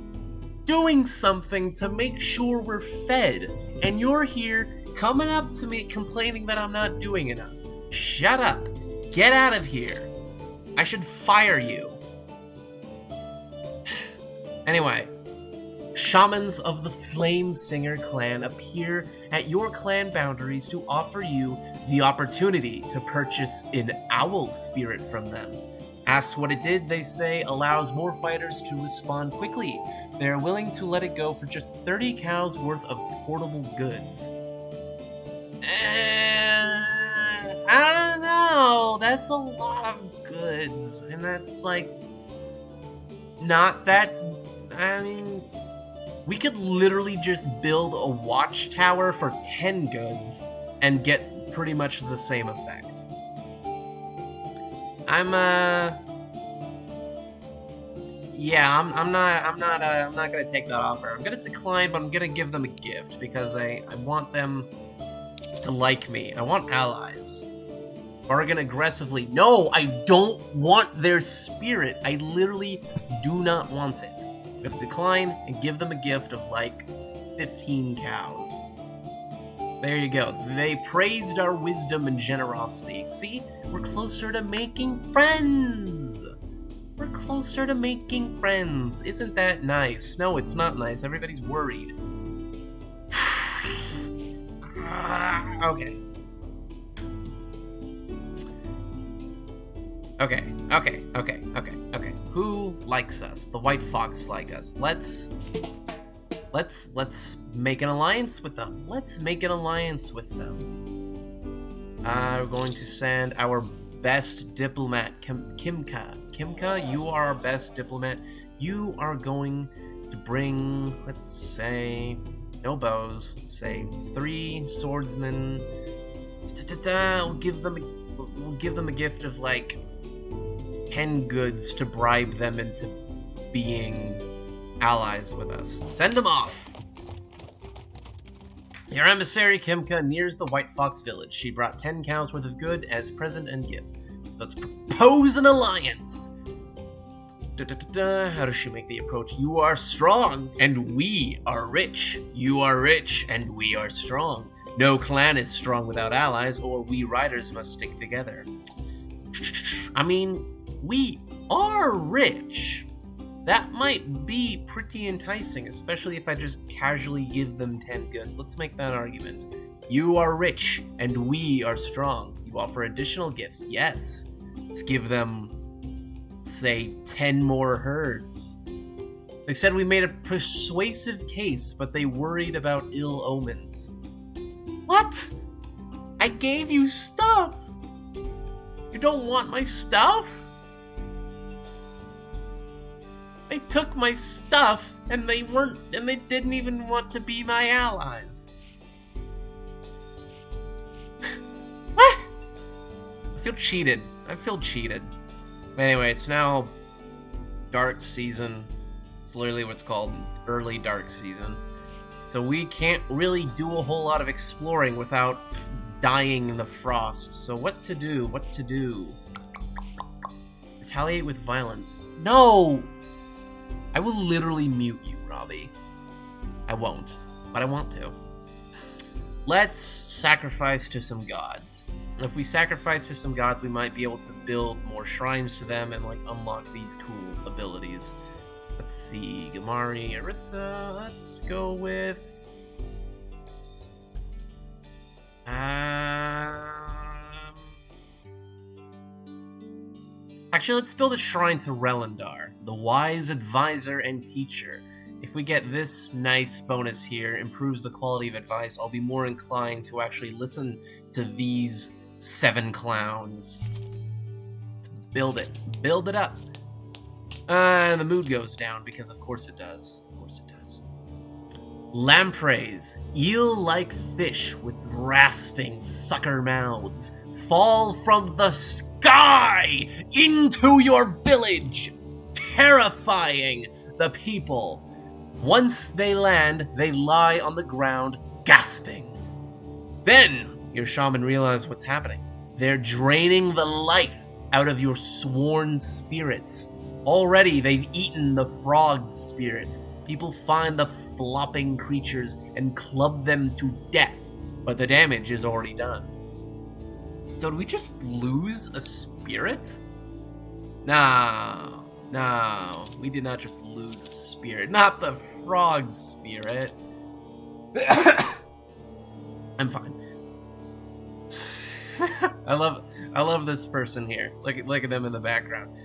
S1: doing something to make sure we're fed. And you're here coming up to me complaining that I'm not doing enough. Shut up. Get out of here. I should fire you. Anyway, shamans of the Flame Singer clan appear at your clan boundaries to offer you the opportunity to purchase an owl spirit from them. Ask what it did, they say, allows more fighters to respond quickly. They are willing to let it go for just 30 cows worth of portable goods. I don't know. That's a lot of goods. And that's, like, not that... I mean, we could literally just build a watchtower for 10 goods and get pretty much the same effect. I'm not gonna take that offer. I'm gonna decline, but I'm gonna give them a gift because I want them to like me. I want allies. Bargain aggressively. No, I don't want their spirit. I literally do not want it. I'm gonna decline and give them a gift of like 15 cows. There you go. They praised our wisdom and generosity. See? We're closer to making friends! We're closer to making friends. Isn't that nice? No, it's not nice. Everybody's worried. Okay. Okay. Who likes us? The White Fox like us. Let's make an alliance with them. We're going to send our best diplomat. Kimka, you are our best diplomat. You are going to bring, let's say, no bows. Let's say 3 swordsmen. We'll give them a gift of like 10 goods to bribe them into being allies with us. Send them off. Your emissary Kimka nears the White Fox village. She brought 10 cows worth of good as present and gift. Let's propose an alliance. How does she make the approach? You are strong, and we are rich. You are rich, and we are strong. No clan is strong without allies, or we riders must stick together. I mean, we are rich. That might be pretty enticing, especially if I just casually give them 10 goods. Let's make that argument. You are rich, and we are strong. You offer additional gifts. Yes. Let's give them, say, 10 more herds. They said we made a persuasive case, but they worried about ill omens. What? I gave you stuff. You don't want my stuff? They took my stuff, and they didn't even want to be my allies. What? I feel cheated. But anyway, it's now dark season. It's literally what's called early dark season. So we can't really do a whole lot of exploring without dying in the frost. So what to do? Retaliate with violence. No! I will literally mute you, Robbie. I won't, but I want to. Let's sacrifice to some gods. If we sacrifice to some gods, we might be able to build more shrines to them and like unlock these cool abilities. Let's see, Gamari, Arissa. Let's go with actually, let's build a shrine to Relendar, the wise advisor and teacher. If we get this nice bonus here, improves the quality of advice, I'll be more inclined to actually listen to these 7 clowns. Let's build it up. And the mood goes down, because of course it does. Lampreys, eel-like fish with rasping sucker mouths, fall from the sky into your village, terrifying the people. Once they land, they lie on the ground, gasping. Then your shaman realizes what's happening. They're draining the life out of your sworn spirits. Already, they've eaten the frog's spirit. People find the flopping creatures and club them to death, but the damage is already done. So do we just lose a spirit? No, we did not just lose a spirit. Not the frog spirit. I'm fine. I love this person here. Look at them in the background.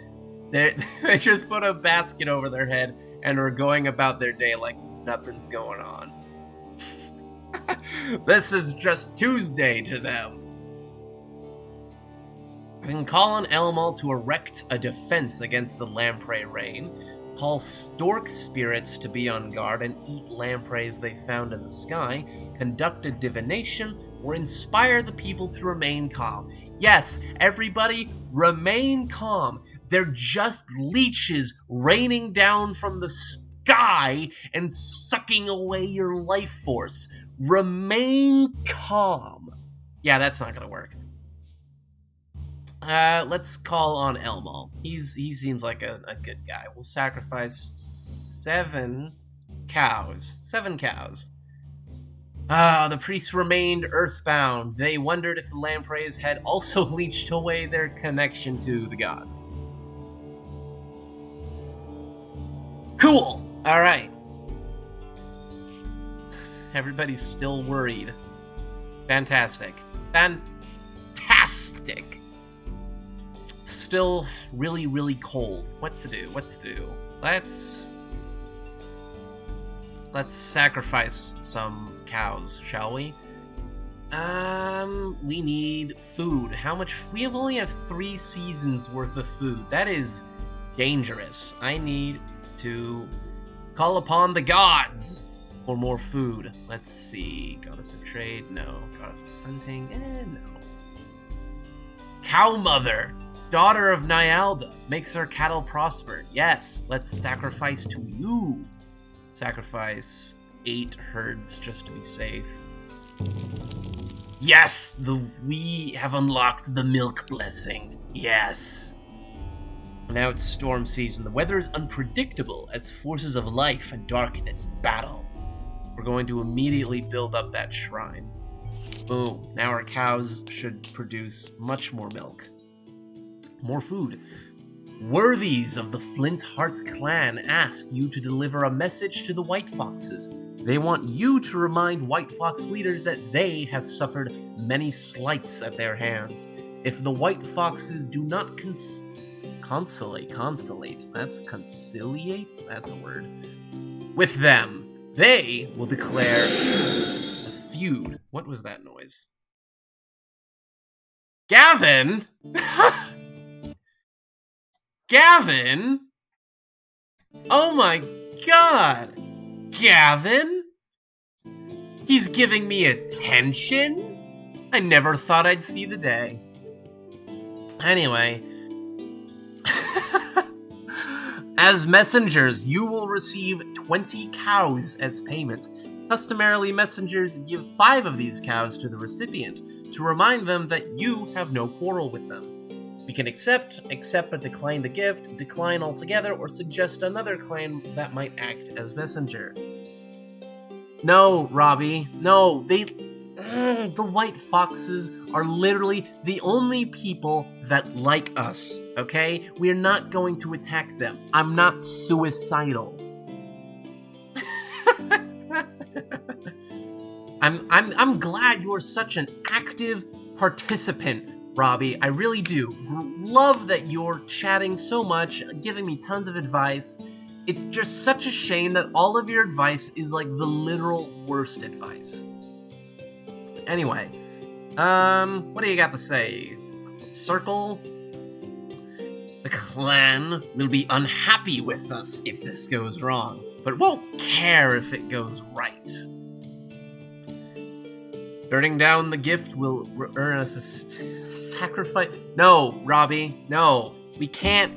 S1: They just put a basket over their head and are going about their day like nothing's going on. This is just Tuesday to them. We can call on Elmal to erect a defense against the lamprey rain, call stork spirits to be on guard and eat lampreys they found in the sky, conduct a divination, or inspire the people to remain calm. Yes, everybody, remain calm. They're just leeches raining down from the sky and sucking away your life force. Remain calm. Yeah, that's not gonna work. Let's call on Elmal. He seems like a good guy. We'll sacrifice 7 cows. 7 cows. The priests remained earthbound. They wondered if the lampreys had also leached away their connection to the gods. Cool! Alright. Everybody's still worried. Fantastic. Fantastic! Still really, really cold. What to do? Let's sacrifice some cows, shall we? We need food. How much? We only have 3 seasons worth of food. That is dangerous. I need to call upon the gods for more food. Let's see. Goddess of trade? No. Goddess of hunting? No. Cow mother, daughter of Nyalda, makes her cattle prosper. Yes, let's sacrifice to you. Sacrifice 8 herds just to be safe. Yes, we have unlocked the milk blessing. Yes. Now it's storm season. The weather is unpredictable as forces of life and darkness battle. We're going to immediately build up that shrine. Boom. Now our cows should produce much more milk. More food. Worthies of the Flint Hearts clan ask you to deliver a message to the White Foxes. They want you to remind White Fox leaders that they have suffered many slights at their hands. If the White Foxes do not conciliate, that's conciliate? That's a word. With them, they will declare a feud. What was that noise? Gavin? Gavin? Oh my god! Gavin? He's giving me attention? I never thought I'd see the day. Anyway. As messengers, you will receive 20 cows as payment. Customarily, messengers give 5 of these cows to the recipient to remind them that you have no quarrel with them. We can accept but decline the gift, decline altogether, or suggest another clan that might act as messenger. No, Robbie, no, the White Foxes are literally the only people that like us, okay? We're not going to attack them. I'm not suicidal. I'm glad you're such an active participant, Robbie. I really do. Love that you're chatting so much, giving me tons of advice. It's just such a shame that all of your advice is like the literal worst advice. Anyway, what do you got to say? Circle? The clan will be unhappy with us if this goes wrong, but won't care if it goes right. Turning down the gift will earn us a sacrifice. No, Robbie, no. We can't.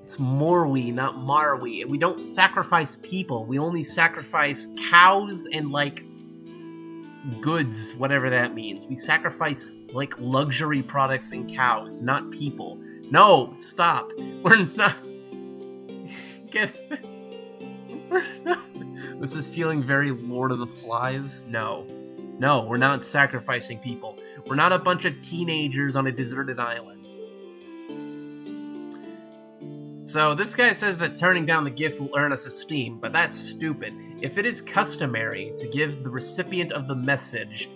S1: It's Morwi, not Marwi. We don't sacrifice people. We only sacrifice cows and, like, goods, whatever that means. We sacrifice, like, luxury products and cows, not people. No, stop. We're not. We're not. This is feeling very Lord of the Flies. No. No, we're not sacrificing people. We're not a bunch of teenagers on a deserted island. So this guy says that turning down the gift will earn us esteem, but that's stupid. If it is customary to give the recipient of the message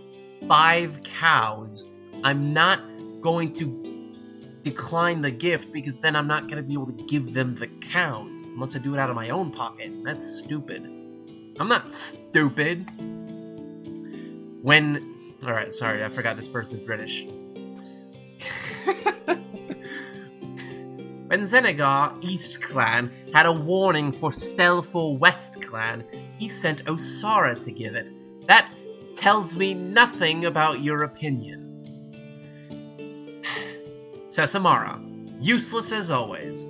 S1: 5 cows, I'm not going to decline the gift because then I'm not going to be able to give them the cows unless I do it out of my own pocket. That's stupid. I'm not stupid. Alright, sorry, I forgot this person's British. When Zenegar East Clan had a warning for Stelfor West Clan, he sent Osara to give it. That tells me nothing about your opinion. Sesamara, useless as always.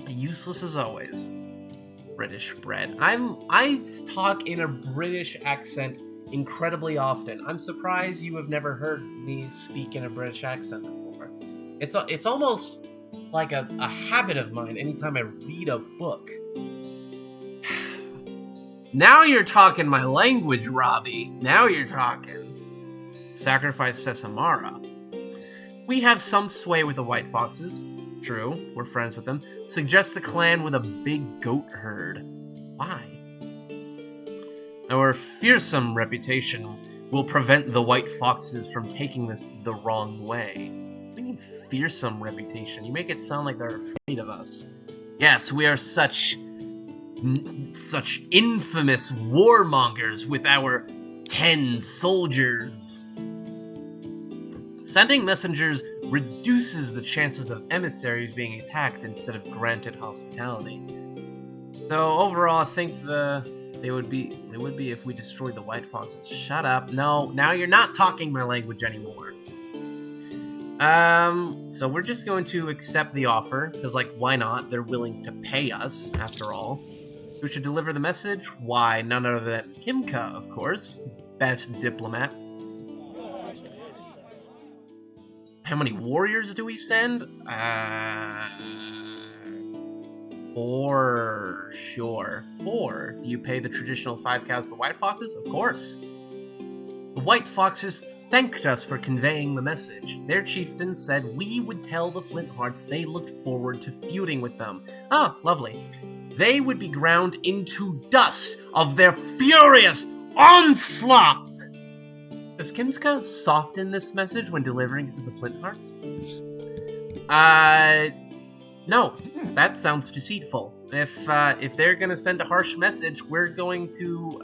S1: Useless as always. British bread. I talk in a British accent incredibly often. I'm surprised you have never heard me speak in a British accent before. It's almost like a habit of mine anytime I read a book. Now you're talking my language, Robbie. Now you're talking. Sacrifice Sesamara. We have some sway with the White Foxes. True, we're friends with them. Suggest a clan with a big goat herd. Why? Our fearsome reputation will prevent the White Foxes from taking this the wrong way. We need fearsome reputation. You make it sound like they're afraid of us. Yes, we are such infamous warmongers with our 10 soldiers. Sending messengers reduces the chances of emissaries being attacked instead of granted hospitality. So overall, I think they would be if we destroyed the White Foxes. Shut up. No, now you're not talking my language anymore. So we're just going to accept the offer, because, like, why not? They're willing to pay us, after all. Who should deliver the message? Why, none other than Kimka, of course. Best diplomat. How many warriors do we send? 4, sure. 4. Do you pay the traditional 5 cows to the White Foxes? Of course. The White Foxes thanked us for conveying the message. Their chieftain said we would tell the Flinthearts they looked forward to feuding with them. Ah, lovely. They would be ground into dust of their furious onslaught! Does Kimska soften this message when delivering it to the Flinthearts? No. That sounds deceitful. If they're gonna send a harsh message, we're going to,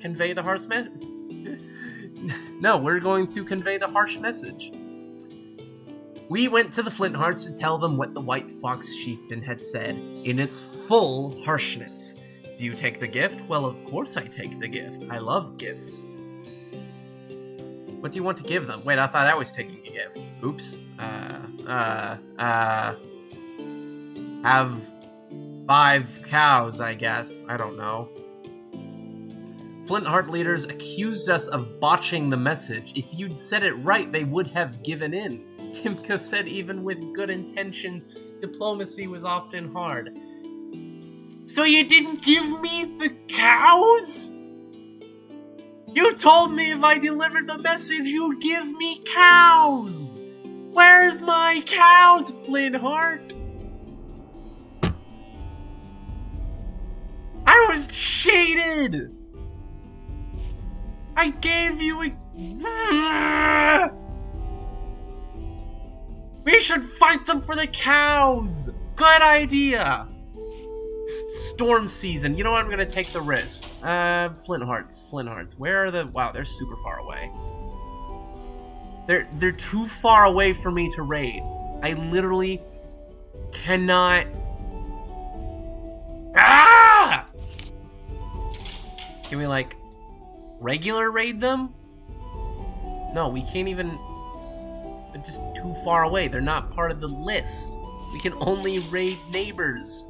S1: convey the harsh message. No, we're going to convey the harsh message. We went to the Flinthearts to tell them what the White Fox chieftain had said, in its full harshness. Do you take the gift? Well, of course I take the gift. I love gifts. What do you want to give them? Wait, I thought I was taking a gift. Oops. Have 5 cows, I guess. I don't know. Flintheart leaders accused us of botching the message. If you'd said it right, they would have given in. Kimka said even with good intentions, diplomacy was often hard. So you didn't give me the cows? You told me if I delivered the message, you'd give me cows! Where's my cows, Flintheart? I was cheated! I gave you a... We should fight them for the cows! Good idea! Storm season. You know what? I'm gonna take the risk. Flinthearts. Where are the... Wow, they're super far away. They're too far away for me to raid. I literally cannot... Ah! Can we, like, regular raid them? No, we can't even... They're just too far away. They're not part of the list. We can only raid neighbors.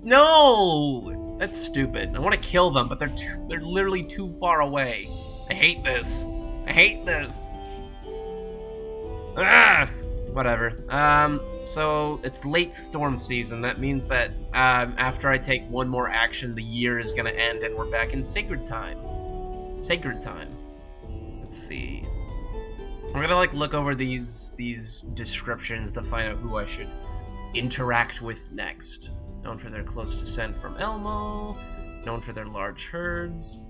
S1: No! That's stupid. I want to kill them, but they're literally too far away. I hate this. Ah! Whatever. So it's late storm season. That means that after I take one more action, the year is gonna end and we're back in Sacred Time. Let's see. I'm gonna look over these descriptions to find out who I should interact with next. Known for their close descent from Elmo, known for their large herds,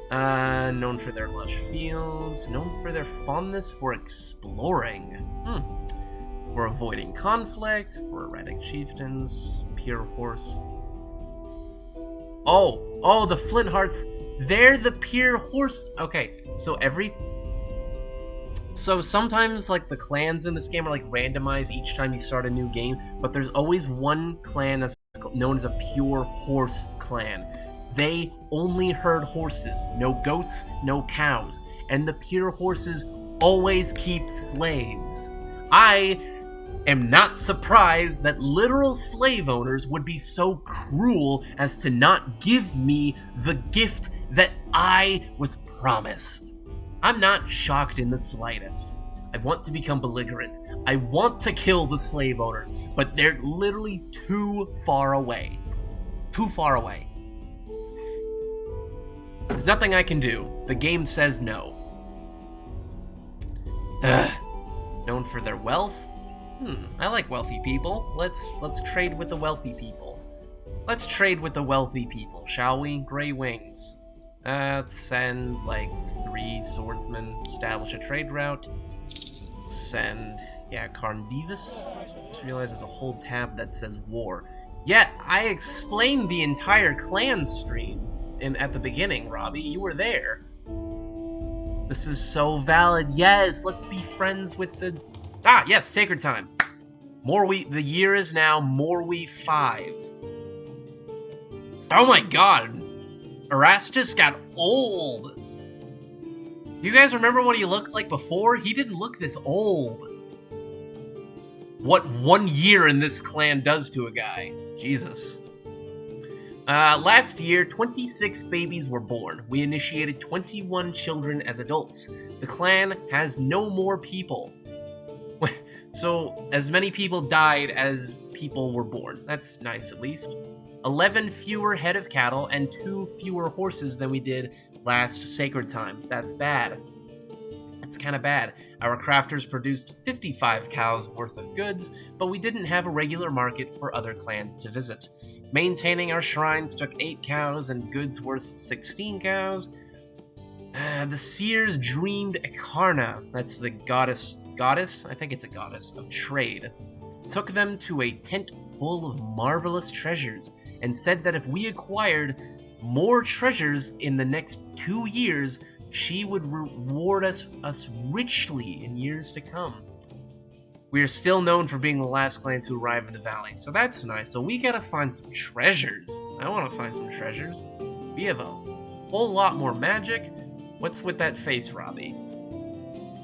S1: known for their lush fields, known for their fondness for exploring, for avoiding conflict, for erratic chieftains, pure horse. Oh, the Flinthearts, they're the pure horse. Okay, so sometimes, like, the clans in this game are, like, randomized each time you start a new game, but there's always one clan that's known as a pure horse clan. They only herd horses, no goats, no cows, and the pure horses always keep slaves. I am not surprised that literal slave owners would be so cruel as to not give me the gift that I was promised. I'm not shocked in the slightest. I want to become belligerent. I want to kill the slave owners, but they're literally too far away. There's nothing I can do. The game says no. Known for their wealth? I like wealthy people. Let's trade with the wealthy people. Let's trade with the wealthy people, shall we? Gray Wings. Let's send, 3 swordsmen, establish a trade route. Send, Carnivus. Just realized there's a whole tab that says war. Yeah, I explained the entire clan stream at the beginning, Robbie. You were there. This is so valid. Yes, let's be friends with the... Ah, yes, sacred time. The year is now Morwe 5. Oh my god. Erastus got old. Do you guys remember what he looked like before? He didn't look this old. What 1 year in this clan does to a guy. Jesus. Last year, 26 babies were born. We initiated 21 children as adults. The clan has no more people. So, as many people died as people were born. That's nice, at least. 11 fewer head of cattle and 2 fewer horses than we did last sacred time. That's bad. That's kind of bad. Our crafters produced 55 cows worth of goods, but we didn't have a regular market for other clans to visit. Maintaining our shrines took 8 cows and goods worth 16 cows. The seers dreamed Akarna, that's the goddess, I think it's a goddess, of trade, took them to a tent full of marvelous treasures, and said that if we acquired more treasures in the next 2 years, she would reward us richly in years to come. We are still known for being the last clans to arrive in the valley, so that's nice. So we gotta find some treasures. I want to find some treasures. We have a whole lot more magic. What's with that face, Robbie?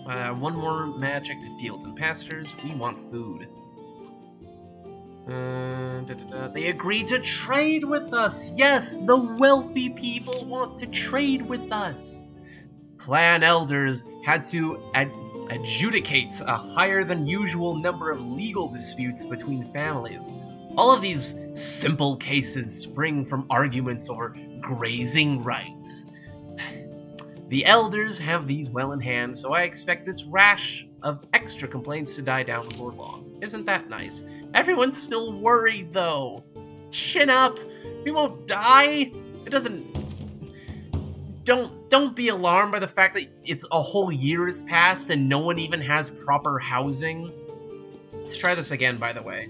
S1: 1 more magic to fields and pastures. We want food. They agreed to trade with us. Yes, the wealthy people want to trade with us. Clan elders had to adjudicate a higher than usual number of legal disputes between families. All of these simple cases spring from arguments over grazing rights. The elders have these well in hand, so I expect this rash of extra complaints to die down before long. Isn't that nice? Everyone's still worried, though. Chin up. We won't die. It doesn't... Don't be alarmed by the fact that it's a whole year has passed and no one even has proper housing. Let's try this again, by the way.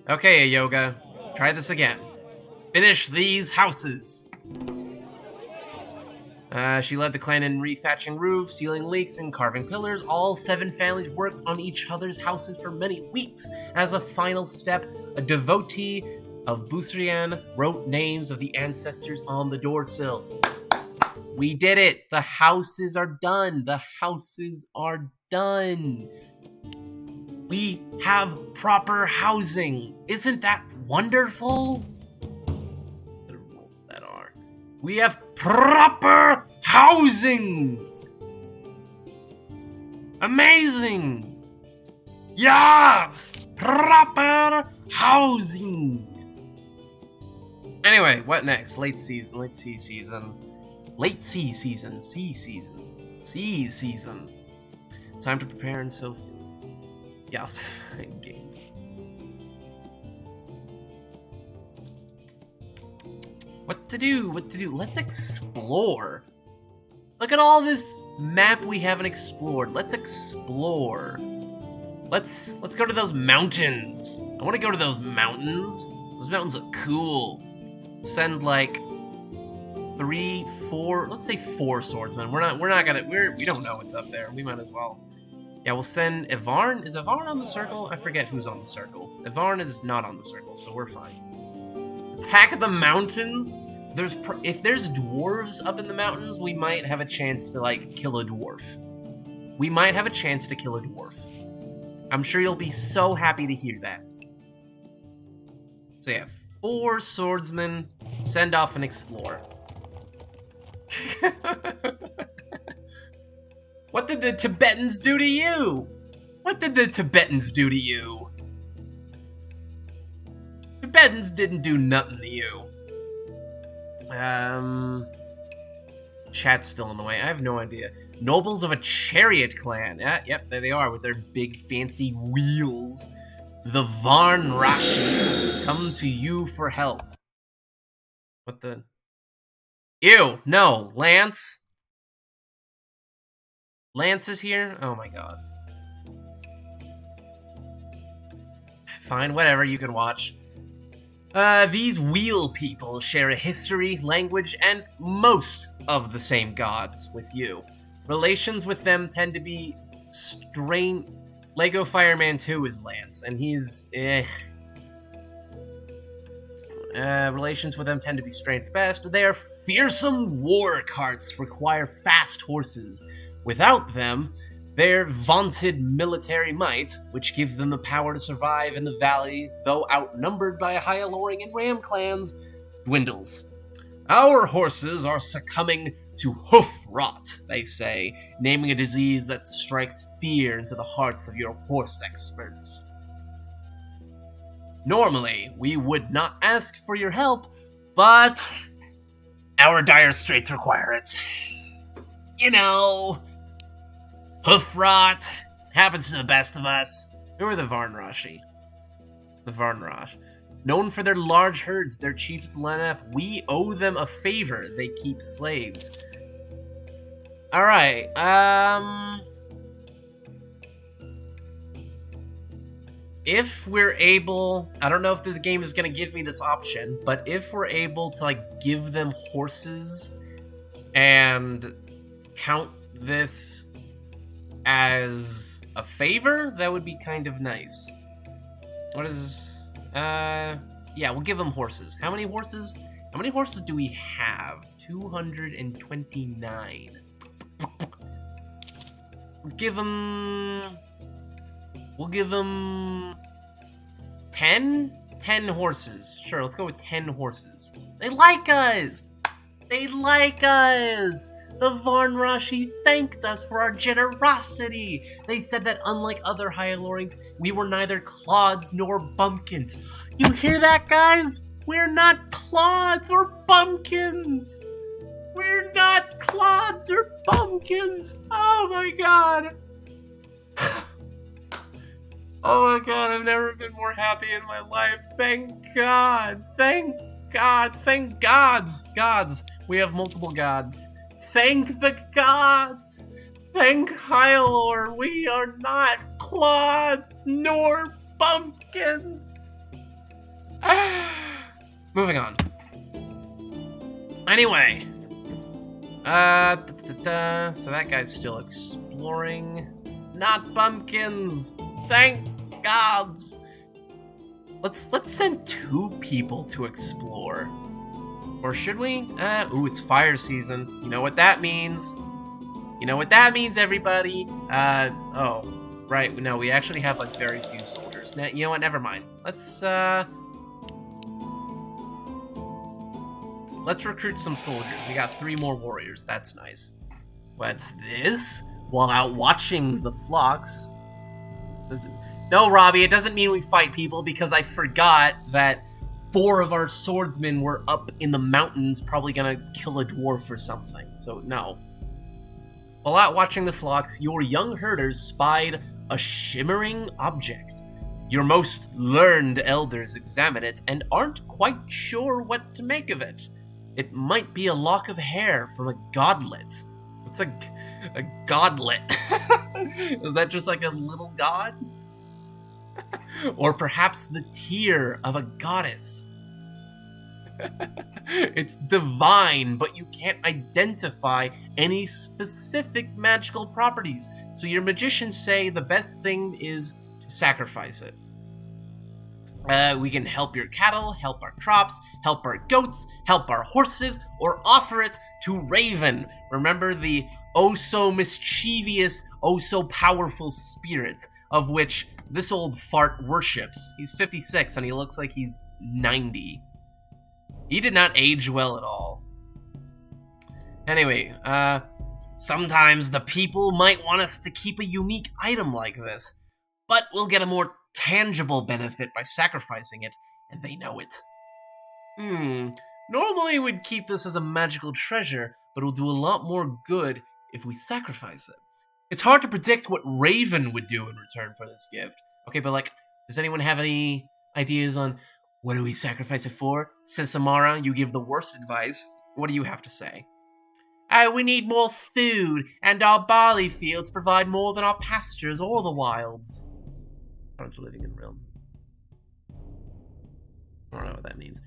S1: Okay, Yoga. Try this again. Finish these houses. She led the clan in rethatching roofs, sealing leaks, and carving pillars. All 7 families worked on each other's houses for many weeks. As a final step, a devotee of Busrian wrote names of the ancestors on the door sills. We did it! The houses are done! The houses are done! We have proper housing! Isn't that wonderful? We have proper housing! Amazing! Yes! Proper housing! Anyway, what next? Late sea season. Time to prepare and sow food. Yes. What to do? Let's explore. Look at all this map we haven't explored. Let's explore. Let's go to those mountains. I want to go to those mountains. Those mountains look cool. Send like 3, 4, let's say 4 swordsmen. We don't know what's up there. We might as well. Yeah, we'll send Ivarn. Is Ivarn on the circle? I forget who's on the circle. Ivarn is not on the circle, so we're fine. Attack the mountains? If there's dwarves up in the mountains, we might have a chance to, like, kill a dwarf. We might have a chance to kill a dwarf. I'm sure you'll be so happy to hear that. So yeah, 4 swordsmen, send off and explore. What did the Tibetans do to you? What did the Tibetans do to you? Tibetans didn't do nothing to you. Chat's still in the way. I have no idea. Nobles of a chariot clan. Yep, there they are with their big fancy wheels. The Varn Rashi come to you for help. What the? Ew, no, Lance. Lance is here? Oh my god. Fine, whatever, you can watch. These wheel people share a history, language, and most of the same gods with you. Relations with them tend to be strained. Lego Fireman 2 is Lance, and he's relations with them tend to be strained at best. They are fearsome war carts, require fast horses. Without them, their vaunted military might, which gives them the power to survive in the valley, though outnumbered by Hyaloring and Ram clans, dwindles. Our horses are succumbing to hoof rot, they say, naming a disease that strikes fear into the hearts of your horse experts. Normally, we would not ask for your help, but our dire straits require it. You know, hoof rot happens to the best of us. Who are the Varnrashi? The Varnrash. Known for their large herds, their chief is Lenef. We owe them a favor. They keep slaves. Alright, if we're able, I don't know if the game is going to give me this option, but if we're able to, like, give them horses and count this as a favor, that would be kind of nice. What is this? Yeah, we'll give them horses. How many horses? How many horses do we have? 229. We'll give them 10? 10 horses. Sure, let's go with 10 horses. They like us! They like us! The Varnrashi thanked us for our generosity. They said that unlike other Hyalorings, we were neither clods nor bumpkins. You hear that, guys? We're not clods or bumpkins! We're not clods or bumpkins! Oh my god! Oh my god, I've never been more happy in my life. Thank God. Thank God. Thank gods. Gods. We have multiple gods. Thank the gods. Thank Hylor. We are not clods nor bumpkins. Moving on. Anyway. So that guy's still exploring. Not bumpkins. Thank gods. Let's send 2 people to explore. Or should we? Ooh, it's fire season. You know what that means. You know what that means, everybody. Oh, right. No, we actually have, like, very few soldiers. Now, you know what? Never mind. Let's recruit some soldiers. We got 3 more warriors. That's nice. What's this? While out watching the flocks. No, Robbie, it doesn't mean we fight people, because I forgot that 4 of our swordsmen were up in the mountains, probably gonna kill a dwarf or something. So, no. While out watching the flocks, your young herders spied a shimmering object. Your most learned elders examine it and aren't quite sure what to make of it. It might be a lock of hair from a godlet. What's a godlet? Is that just like a little god? Or perhaps the tear of a goddess. It's divine, but you can't identify any specific magical properties. So your magicians say the best thing is to sacrifice it. We can help your cattle, help our crops, help our goats, help our horses, or offer it to Raven. Remember the oh-so-mischievous, oh-so-powerful spirit of which this old fart worships. He's 56 and he looks like he's 90. He did not age well at all. Anyway, sometimes the people might want us to keep a unique item like this, but we'll get a more tangible benefit by sacrificing it, and they know it. Normally we'd keep this as a magical treasure, but it'll do a lot more good if we sacrifice it. It's hard to predict what Raven would do in return for this gift. Okay, but, like, does anyone have any ideas on what do we sacrifice it for? Says Samara, you give the worst advice. What do you have to say? We need more food, and our barley fields provide more than our pastures or the wilds. Aren't you living in realms? I don't know what that means.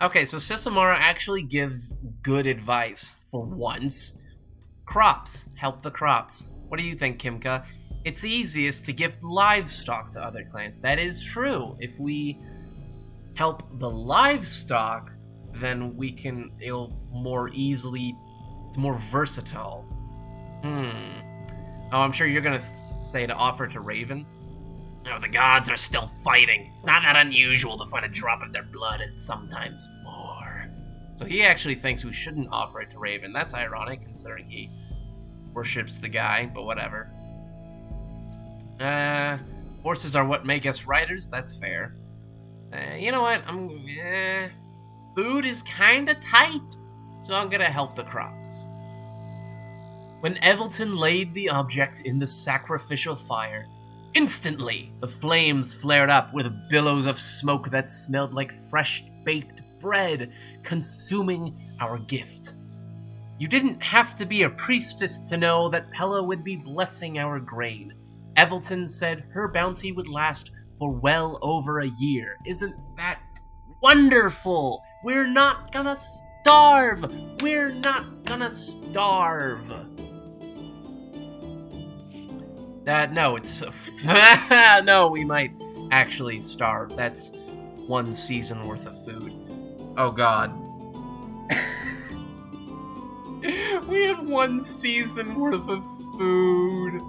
S1: Okay, so Sisamara actually gives good advice for once. Crops. Help the crops. What do you think, Kimka? It's easiest to give livestock to other clans. That is true. If we help the livestock, then it'll more easily, it's more versatile. Oh, I'm sure you're gonna say to offer to Raven. No, the gods are still fighting. It's not that unusual to find a drop of their blood, and sometimes more. So he actually thinks we shouldn't offer it to Raven. That's ironic, considering he worships the guy, but whatever. Horses are what make us riders. That's fair. You know what? Food is kinda tight, so I'm gonna help the crops. When Evelton laid the object in the sacrificial fire, instantly the flames flared up with billows of smoke that smelled like fresh baked bread, consuming our gift. You didn't have to be a priestess to know that Pella would be blessing our grain. Evelton said her bounty would last for well over a year. Isn't that wonderful? We're not gonna starve! We're not gonna starve! No, it's... No, we might actually starve. That's 1 season worth of food. Oh god. We have 1 season worth of food.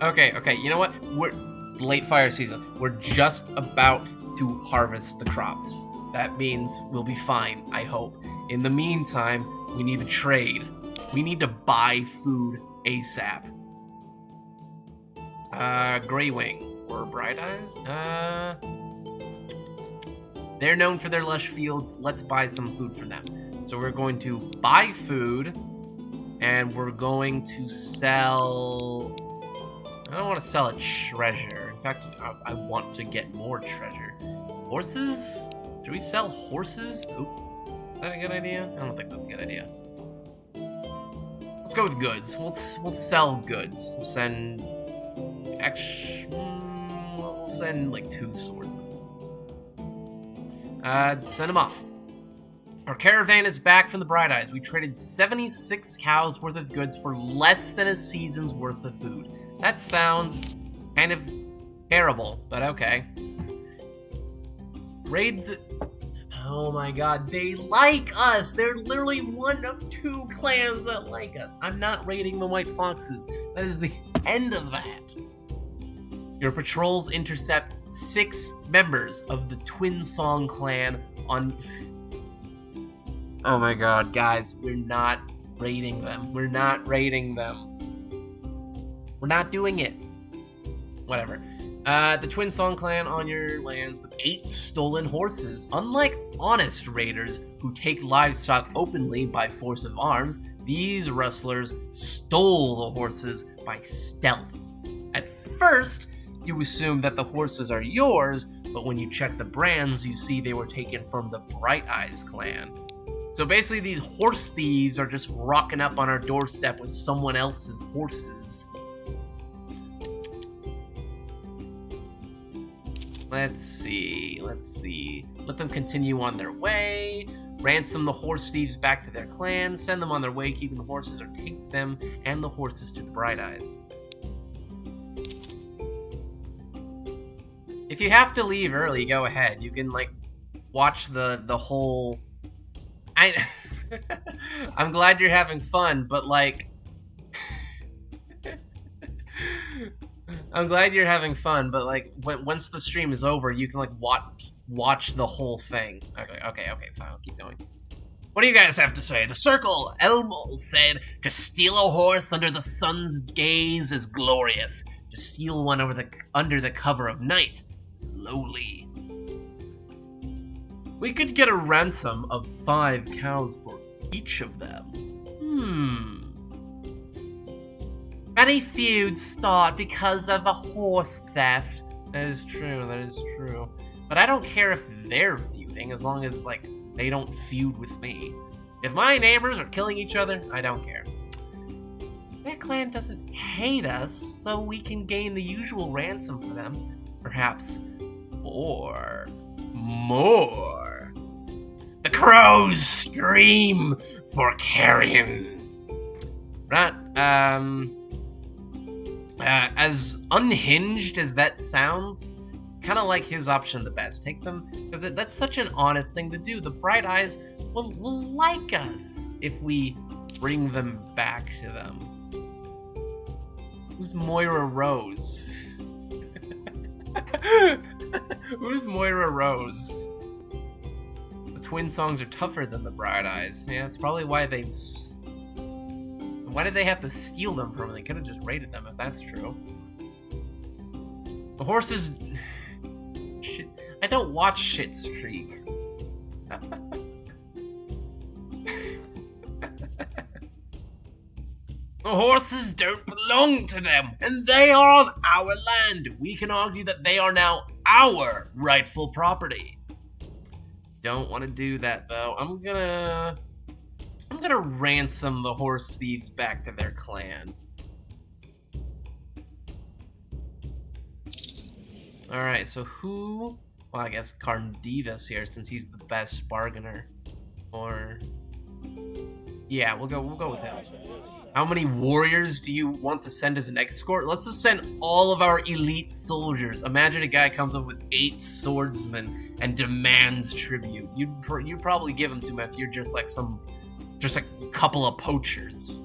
S1: Okay, you know what? We're late fire season. We're just about to harvest the crops. That means we'll be fine, I hope. In the meantime, we need to trade. We need to buy food ASAP. Greywing or Bright Eyes? They're known for their lush fields. Let's buy some food from them. So we're going to buy food, and we're going to sell... I don't want to sell a treasure. In fact, I want to get more treasure. Horses? Should we sell horses? Oop. Is that a good idea? I don't think that's a good idea. Let's go with goods. We'll sell goods. We'll send... we'll send like 2 swordsmen. Send them off. Our caravan is back from the Bright Eyes. We traded 76 cows worth of goods for less than a season's worth of food. That sounds kind of terrible, but okay. Raid the... Oh my god, they like us! They're literally 1 of 2 clans that like us. I'm not raiding the White Foxes. That is the end of that. Your patrols intercept 6 members of the Twin Song clan on... Oh my god, guys, we're not raiding them. We're not raiding them. We're not doing it. Whatever. The Twin Song clan on your lands with 8 stolen horses. Unlike honest raiders who take livestock openly by force of arms, these rustlers stole the horses by stealth. At first, you assume that the horses are yours, but when you check the brands, you see they were taken from the Bright Eyes clan. So basically, these horse thieves are just rocking up on our doorstep with someone else's horses. Let's see. Let them continue on their way. Ransom the horse thieves back to their clan. Send them on their way, keeping the horses, or take them and the horses to the Bright Eyes. If you have to leave early, go ahead. You can, like, watch the whole... I'm glad you're having fun, but, like... I'm glad you're having fun, but, like, once the stream is over, you can, like, watch the whole thing. Okay, fine, I'll keep going. What do you guys have to say? The Circle, Elmo said, to steal a horse under the sun's gaze is glorious. To steal one under the cover of night is lowly. We could get a ransom of 5 cows for each of them. Many feuds start because of a horse theft. That is true. But I don't care if they're feuding, as long as, like, they don't feud with me. If my neighbors are killing each other, I don't care. That clan doesn't hate us, so we can gain the usual ransom for them. Perhaps for more. The crows scream for carrion. Right, as unhinged as that sounds, kind of like his option the best. Take them, because that's such an honest thing to do. The Bright Eyes will like us if we bring them back to them. Who's Moira Rose? Who's Moira Rose? The twin songs are tougher than the Bright Eyes. Yeah, it's probably why they... Why did they have to steal them from them? They could have just raided them if that's true. The horses... Shit. I don't watch Shit Streak. The horses don't belong to them, and they are on our land. We can argue that they are now our rightful property. Don't want to do that, though. I'm gonna ransom the horse thieves back to their clan. Alright, so who... Well, I guess Carndiva's here, since he's the best bargainer. Or... Yeah, we'll go with him. How many warriors do you want to send as an escort? Let's just send all of our elite soldiers. Imagine a guy comes up with 8 swordsmen and demands tribute. You'd probably give him to him if you're just like a couple of poachers.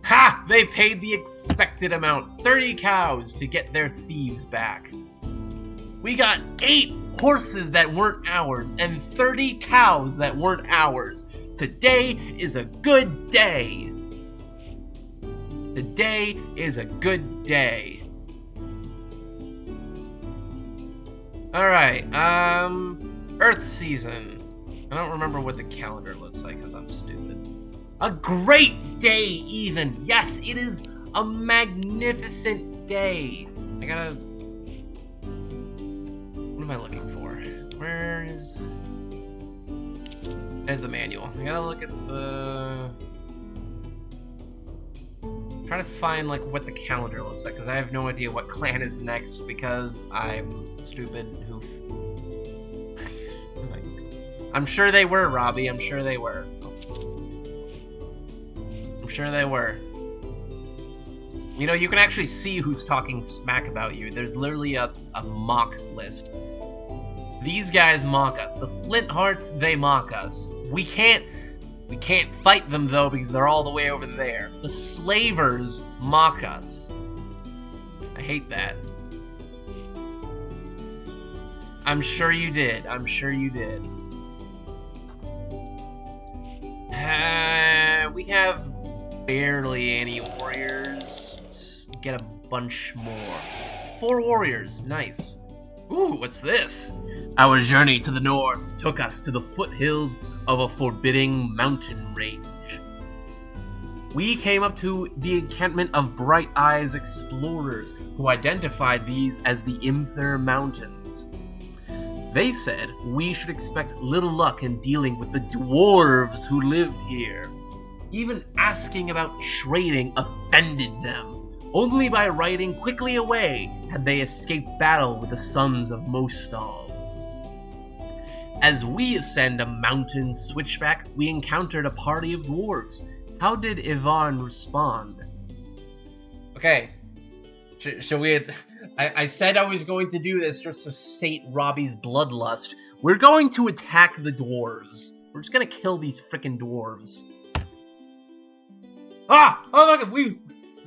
S1: Ha! They paid the expected amount, 30 cows, to get their thieves back. We got 8 horses that weren't ours and 30 cows that weren't ours. Today is a good day. Today is a good day. Alright, Earth season. I don't remember what the calendar looks like because I'm stupid. A great day, even. Yes, it is a magnificent day. I gotta... What am I looking for? Where is... There's the manual. I gotta look at the... Try to find, like, what the calendar looks like, because I have no idea what clan is next, because I'm stupid. Hoof. I'm sure they were, Robbie. I'm sure they were. I'm sure they were. You know, you can actually see who's talking smack about you. There's literally a mock list. These guys mock us. The Flint Hearts, they mock us. We can't fight them, though, because they're all the way over there. The Slavers mock us. I hate that. I'm sure you did. I'm sure you did. We have barely any warriors. Let's get a bunch more. 4 warriors. Nice. Ooh, what's this? Our journey to the north took us to the foothills of a forbidding mountain range. We came up to the encampment of Bright Eyes explorers, who identified these as the Imther Mountains. They said we should expect little luck in dealing with the dwarves who lived here. Even asking about trading offended them. Only by riding quickly away had they escaped battle with the sons of Mostal. As we ascend a mountain switchback, we encountered a party of dwarves. How did Yvonne respond? Okay, shall we... I said I was going to do this just to sate Robbie's bloodlust. We're going to attack the dwarves. We're just gonna kill these frickin' dwarves. Ah! Oh my god,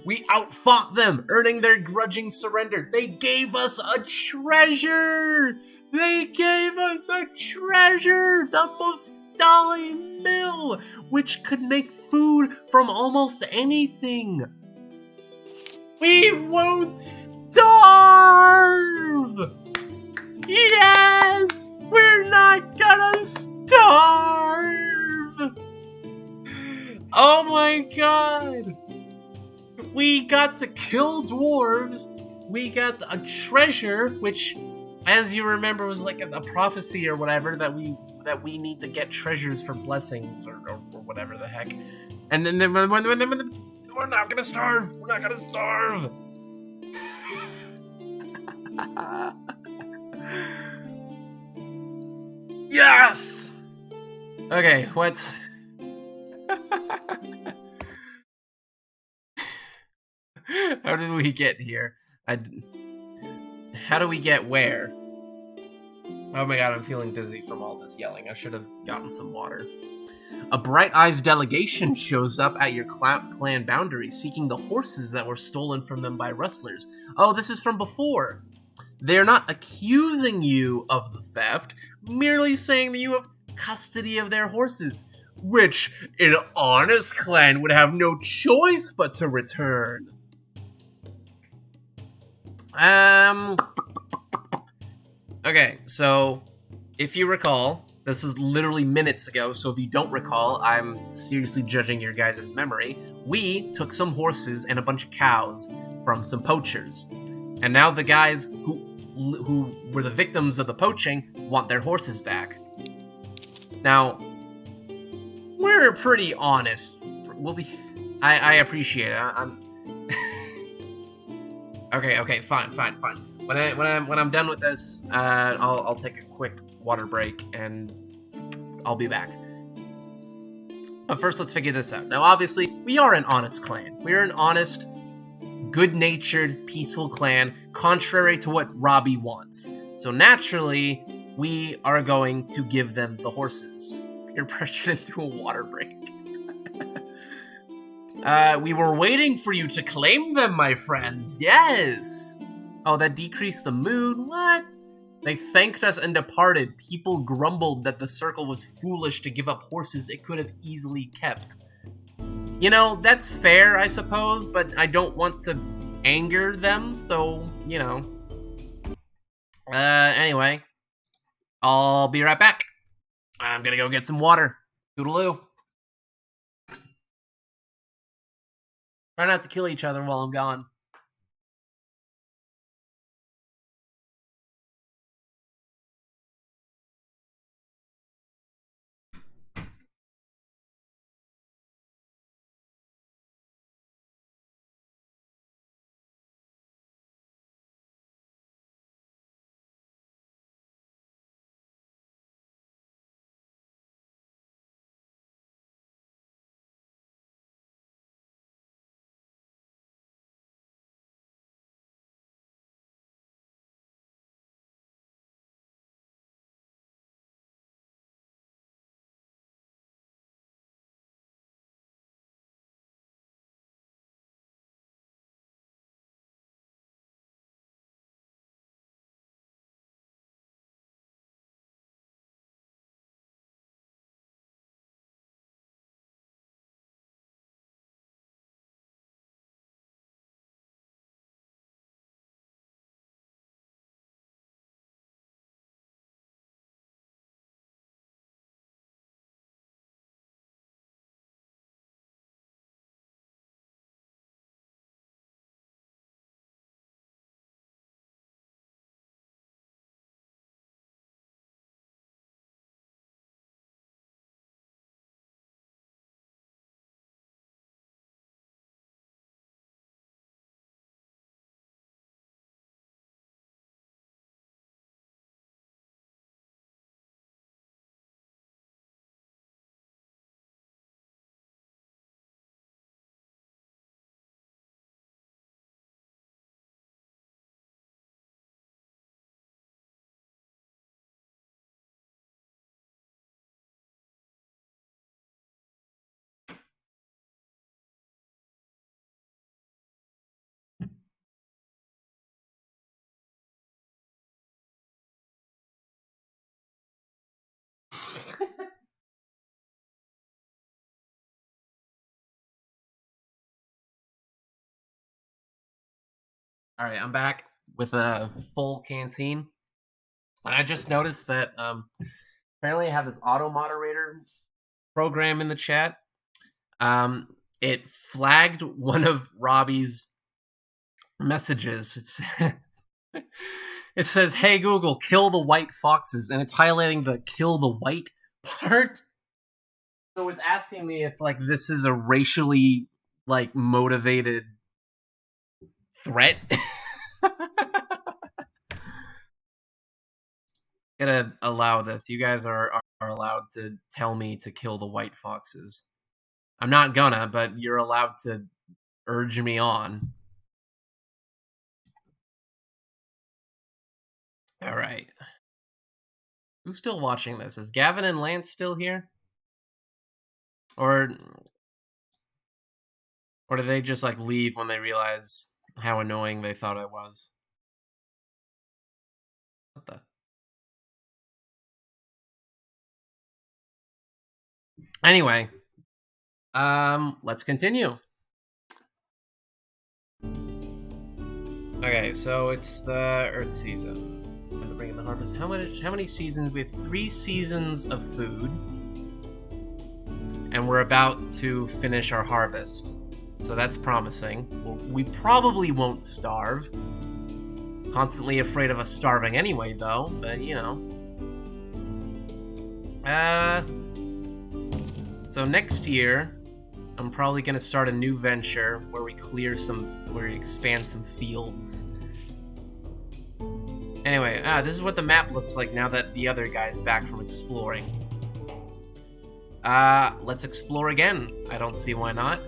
S1: we outfought them, earning their grudging surrender. They gave us a treasure! They gave us a treasure! The Mostali Mill, which could make food from almost anything. We won't starve! Yes! We're not gonna starve! Oh my god! We got to kill dwarves, we got a treasure, which, as you remember, was like a prophecy or whatever, that we need to get treasures for blessings, or whatever the heck. And then we're not gonna starve! We're not gonna starve! Yes! Okay, what? How did we get here? How do we get where? Oh my god, I'm feeling dizzy from all this yelling. I should have gotten some water. A Bright Eyes delegation shows up at your clan boundary seeking the horses that were stolen from them by rustlers. Oh, this is from before. They're not accusing you of the theft, merely saying that you have custody of their horses, which an honest clan would have no choice but to return. Okay, so if you recall, this was literally minutes ago, so if you don't recall, I'm seriously judging your guys' memory. We took some horses and a bunch of cows from some poachers. And now the guys who were the victims of the poaching want their horses back. Now, we're pretty honest. I appreciate it. I'm Okay, fine. When I'm done with this, I'll take a quick water break and I'll be back. But first, let's figure this out. Now, obviously, we are an honest clan. We are an honest, good-natured, peaceful clan, contrary to what Robbie wants. So naturally, we are going to give them the horses. You're pressured into a water break. We were waiting for you to claim them, my friends. Yes. Oh, that decreased the mood? What? They thanked us and departed. People grumbled that the circle was foolish to give up horses it could have easily kept. You know, that's fair, I suppose, but I don't want to anger them, so, you know. Anyway. I'll be right back. I'm gonna go get some water. Toodaloo. Try not to kill each other while I'm gone. Alright, I'm back with a full canteen. And I just noticed that apparently I have this auto moderator program in the chat. It flagged one of Robbie's messages. It says, "Hey Google, kill the white foxes," and it's highlighting the "kill the white" part. So it's asking me if like this is a racially like motivated threat. Gonna allow this. You guys are allowed to tell me to kill the white foxes. I'm not gonna, but you're allowed to urge me on. All right. Who's still watching this? Is Gavin and Lance still here? Or did they just like leave when they realize how annoying they thought I was? What the? Anyway, let's continue. Okay, so it's the Earth season. And to bring in the harvest. How many seasons? We have 3 seasons of food. And we're about to finish our harvest. So that's promising. We probably won't starve. Constantly afraid of us starving anyway, though, but you know. So next year, I'm probably gonna start a new venture where we expand some fields. Anyway, this is what the map looks like now that the other guy's back from exploring. Let's explore again. I don't see why not.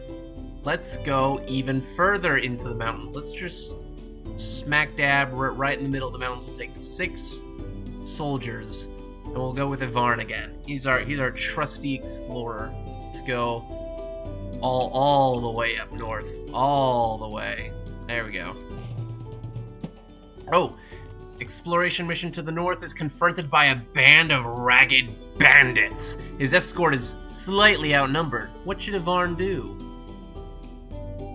S1: Let's go even further into the mountains. Let's just smack dab right in the middle of the mountains. We'll take 6 soldiers, and we'll go with Ivarn again. He's our trusty explorer. Let's go all the way up north. All the way. There we go. Oh, exploration mission to the north is confronted by a band of ragged bandits. His escort is slightly outnumbered. What should Ivarn do?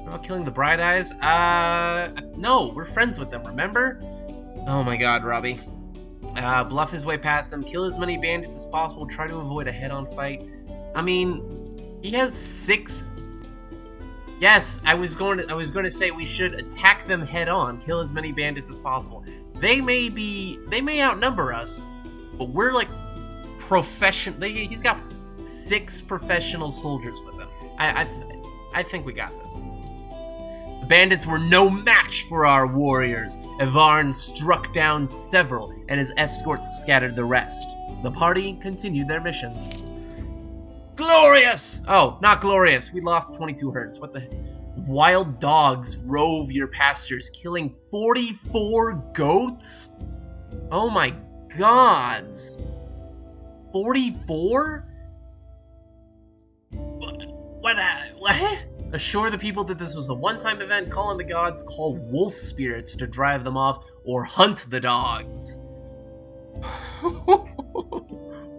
S1: About killing the Bright Eyes? No, we're friends with them, remember? Oh my god, Robbie. Bluff his way past them, kill as many bandits as possible, try to avoid a head-on fight. I mean, he has 6... Yes, I was going to say we should attack them head-on, kill as many bandits as possible. They may outnumber us, but we're like he's got 6 professional soldiers with him. I think we got this. The bandits were no match for our warriors. Ivarn struck down several, and his escorts scattered the rest. The party continued their mission. Glorious! Oh, not glorious. We lost 22 herds. What the heck? Wild dogs rove your pastures, killing 44 goats? Oh my gods. 44? What? Assure the people that this was a one-time event. Call on the gods. Call wolf spirits to drive them off, or hunt the dogs.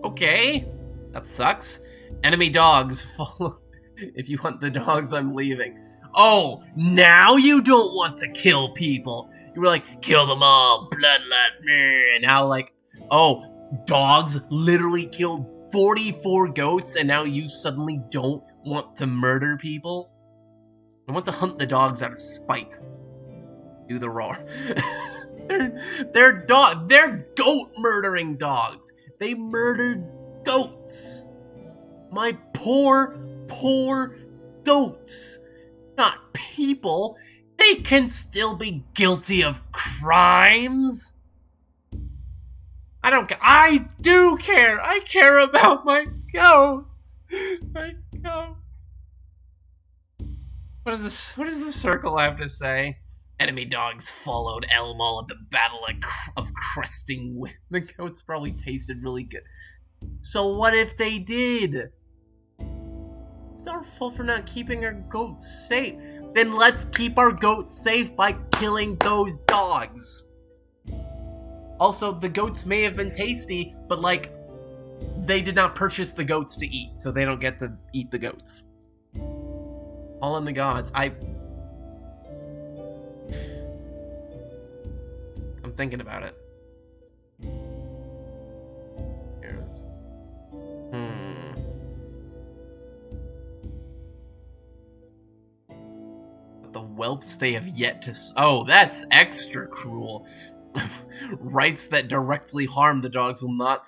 S1: Okay, that sucks. Enemy dogs follow. If you hunt the dogs, I'm leaving. Oh, now you don't want to kill people. You were like, kill them all, bloodlust, man. Now like, oh, dogs literally killed 44 goats, and now you suddenly don't want to murder people? I want to hunt the dogs out of spite. Do the roar. They're goat murdering dogs. They murdered goats. My poor goats. Not people. They can still be guilty of crimes. I do care. I care about my goats. My goats. What does the circle have to say? Enemy dogs followed Elmal at the Battle of Cresting Wind. The goats probably tasted really good. So what if they did? It's our fault for not keeping our goats safe. Then let's keep our goats safe by killing those dogs. Also, the goats may have been tasty, but like, they did not purchase the goats to eat, so they don't get to eat the goats. All in the gods. I'm thinking about it. But the whelps they have yet to... Oh, that's extra cruel. Rights that directly harm the dogs will not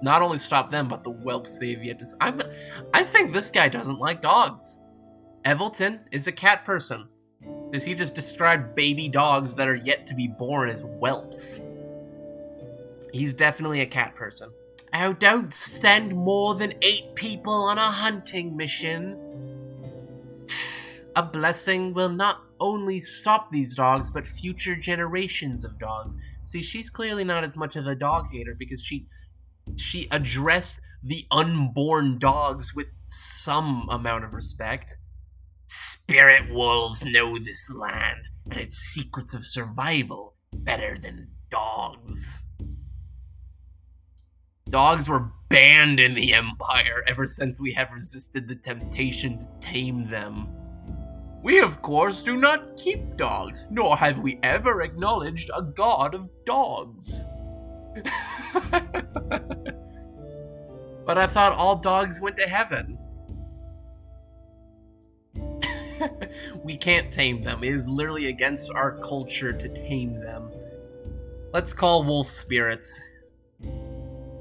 S1: only stop them, but the whelps they have yet to... I think this guy doesn't like dogs. Evelton is a cat person. Does he just describe baby dogs that are yet to be born as whelps? He's definitely a cat person. Oh, don't send more than 8 people on a hunting mission. A blessing will not only stop these dogs, but future generations of dogs. See, she's clearly not as much of a dog hater because she addressed the unborn dogs with some amount of respect. Spirit wolves know this land and its secrets of survival better than dogs. Dogs were banned in the Empire ever since we have resisted the temptation to tame them. We, of course, do not keep dogs, nor have we ever acknowledged a god of dogs. But I thought all dogs went to heaven. We can't tame them. It is literally against our culture to tame them. Let's call wolf spirits.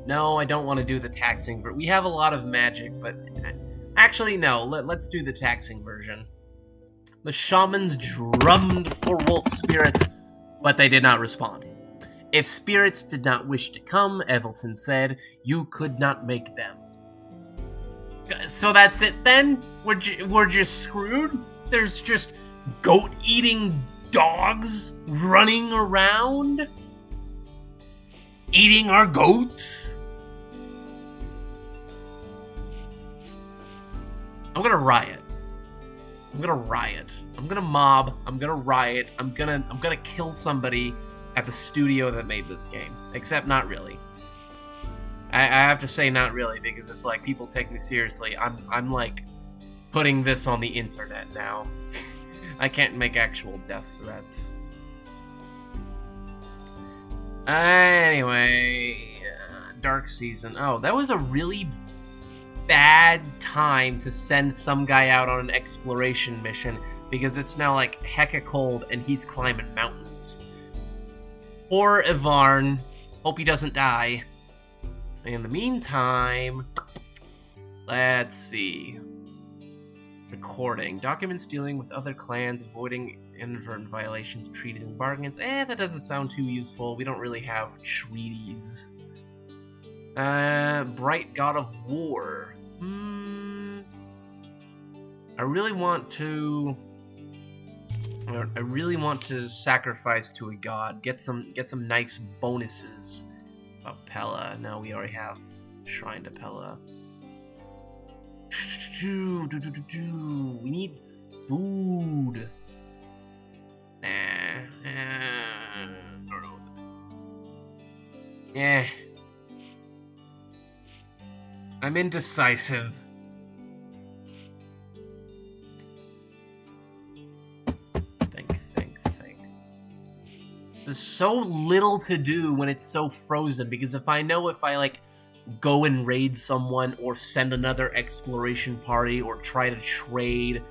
S1: No, I don't want to do the taxing version. We have a lot of magic, but... Actually, no. Let's do the taxing version. The shamans drummed for wolf spirits, but they did not respond. If spirits did not wish to come, Evelton said, you could not make them. So that's it then? We're just screwed? There's just goat-eating dogs running around? Eating our goats? I'm gonna riot. I'm gonna riot. I'm gonna mob. I'm gonna riot. I'm gonna kill somebody at the studio that made this game. Except not really. I have to say not really, because it's like people take me seriously. I'm like putting this on the internet now. I can't make actual death threats. Anyway, Dark Season. Oh, that was a really bad time to send some guy out on an exploration mission because it's now like hecka cold and he's climbing mountains. Poor Ivarn. Hope he doesn't die. In the meantime, let's see. Recording. Documents dealing with other clans, avoiding inadvertent violations of treaties and bargains. That doesn't sound too useful. We don't really have treaties. Bright God of War. I really want to sacrifice to a god. Get some nice bonuses. Oh, Pella. No, we already have Shrine to Pella. We need food. Yeah. I'm indecisive. Think. There's so little to do when it's so frozen, because if I like go and raid someone or send another exploration party or try to trade,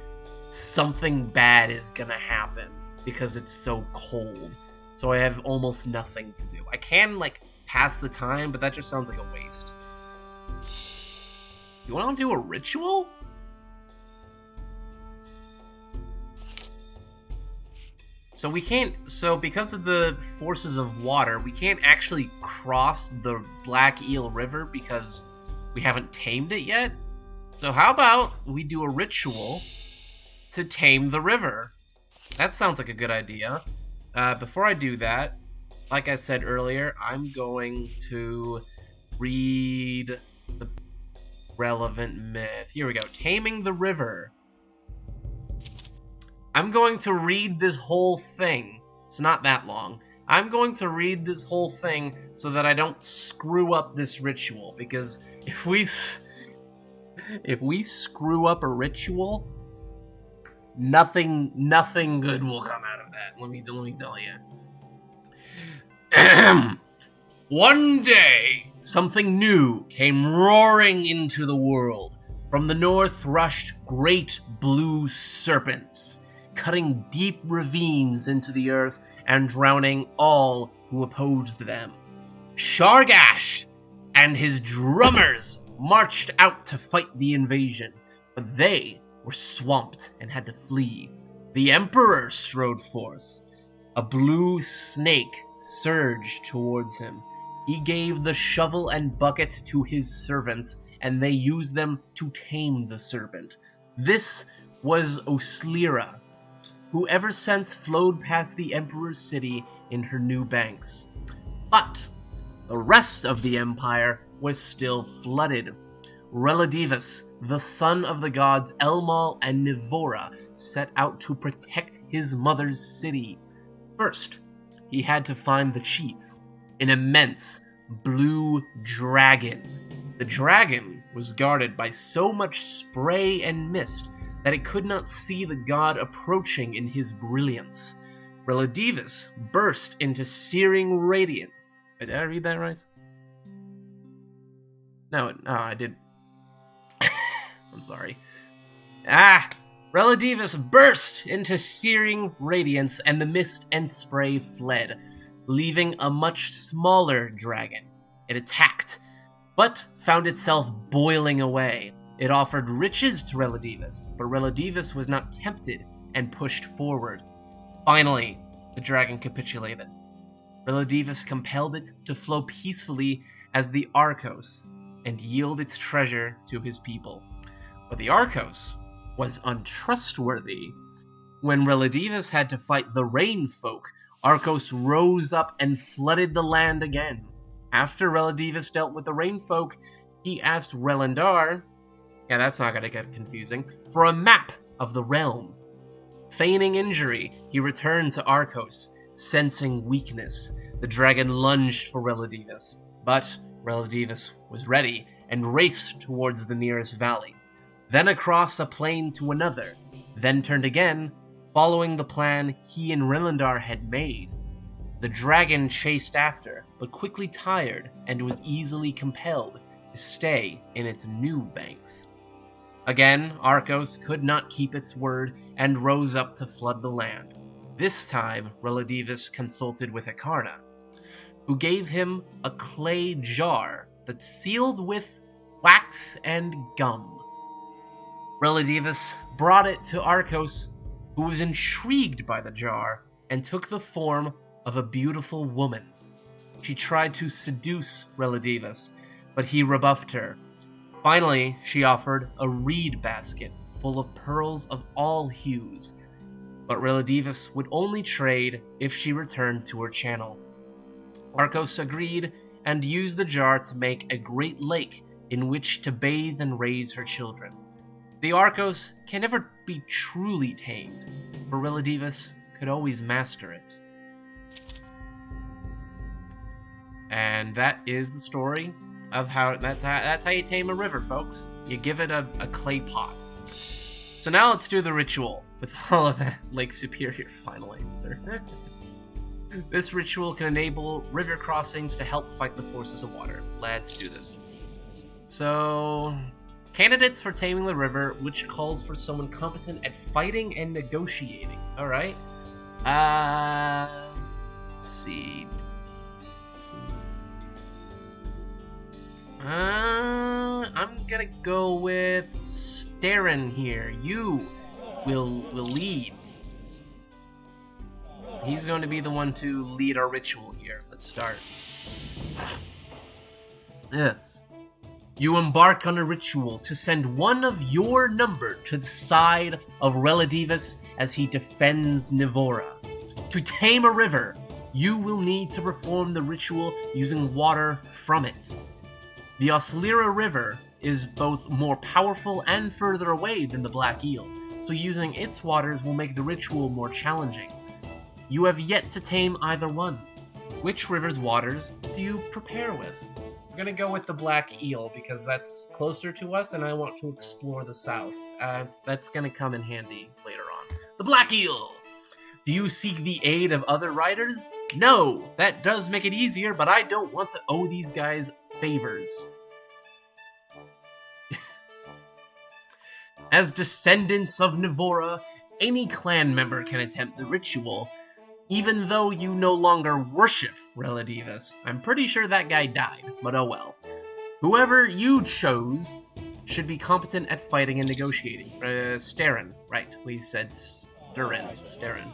S1: something bad is gonna happen because it's so cold. So I have almost nothing to do. I can like pass the time, but that just sounds like a waste. You want to do a ritual? So we can't, so because of the forces of water, we can't actually cross the Black Eel River because we haven't tamed it yet. So how about we do a ritual to tame the river? That sounds like a good idea. Before I do that, like I said earlier, I'm going to read the relevant myth. Here we go. Taming the river. I'm going to read this whole thing. It's not that long. I'm going to read this whole thing so that I don't screw up this ritual, because if we screw up a ritual, nothing good will come out of that. Let me tell you. One day, something new came roaring into the world. From the north rushed great blue serpents, cutting deep ravines into the earth and drowning all who opposed them. Shargash and his drummers marched out to fight the invasion, but they were swamped and had to flee. The Emperor strode forth. A blue snake surged towards him. he gave the shovel and bucket to his servants, and they used them to tame the serpent. This was Oslira, who ever since flowed past the Emperor's city in her new banks. But the rest of the empire was still flooded. Reladivus, the son of the gods Elmal and Nivora, set out to protect his mother's city. First, he had to find the chief, an immense blue dragon. The dragon was guarded by so much spray and mist that it could not see the god approaching in his brilliance. Reladivus burst into searing radiance. Did I read that right? No, I did. I'm sorry. Reladivus burst into searing radiance, and the mist and spray fled, leaving a much smaller dragon. It attacked, but found itself boiling away. It offered riches to Reladivus, but Reladivus was not tempted and pushed forward. Finally, the dragon capitulated. Reladivus compelled it to flow peacefully as the Arcos and yield its treasure to his people. But the Arcos was untrustworthy. When Reladivus had to fight the Rain Folk, Arcos rose up and flooded the land again. After Reladivus dealt with the Rain Folk, he asked Relendar, yeah, that's not gonna get confusing, for a map of the realm. Feigning injury, he returned to Arcos, sensing weakness. The dragon lunged for Reladivus, but Reladivus was ready and raced towards the nearest valley, then across a plain to another, then turned again, following the plan he and Relendar had made. The dragon chased after, but quickly tired and was easily compelled to stay in its new banks. Again, Arcos could not keep its word and rose up to flood the land. This time, Reladivus consulted with Akarna, who gave him a clay jar that's sealed with wax and gum. Reladivus brought it to Arcos, who was intrigued by the jar and took the form of a beautiful woman. She tried to seduce Reladivus, but he rebuffed her. Finally, she offered a reed basket full of pearls of all hues, but Reladivus would only trade if she returned to her channel. Arcos agreed and used the jar to make a great lake in which to bathe and raise her children. The Arcos can never be truly tamed, but Reladivus could always master it. And that is the story of how that's how you tame a river, folks. You give it a clay pot. So now let's do the ritual with all of that Lake Superior final answer. This ritual can enable river crossings to help fight the forces of water. Let's do this. So, candidates for taming the river, which calls for someone competent at fighting and negotiating. All right. Let's see. I'm gonna go with Starin here. You will lead. He's going to be the one to lead our ritual here. Let's start. You embark on a ritual to send one of your number to the side of Reladivus as he defends Nivora. To tame a river, you will need to perform the ritual using water from it. The Oslira River is both more powerful and further away than the Black Eel, so using its waters will make the ritual more challenging. You have yet to tame either one. Which river's waters do you prepare with? We're gonna go with the Black Eel because that's closer to us and I want to explore the south. That's gonna come in handy later on. The Black Eel! Do you seek the aid of other riders? No! That does make it easier, but I don't want to owe these guys favors. As descendants of Nivora, any clan member can attempt the ritual, even though you no longer worship Reladivus. I'm pretty sure that guy died, but oh well. Whoever you chose should be competent at fighting and negotiating. Starin, right, we said Starin.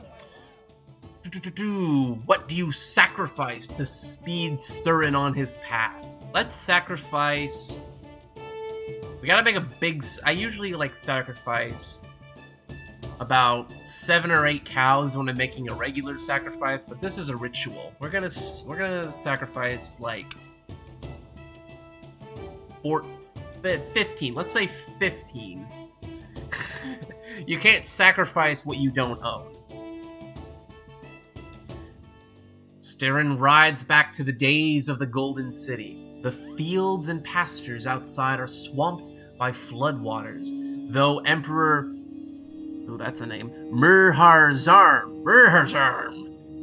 S1: What do you sacrifice to speed Sturin on his path? Let's sacrifice... We gotta make a big... I usually, like, sacrifice about 7 or 8 cows when I'm making a regular sacrifice, but this is a ritual. We're gonna sacrifice, like... 15. Let's say 15. You can't sacrifice what you don't own. Sturin rides back to the days of the Golden City. The fields and pastures outside are swamped by floodwaters, though Emperor... Oh, that's a name. Murharzarm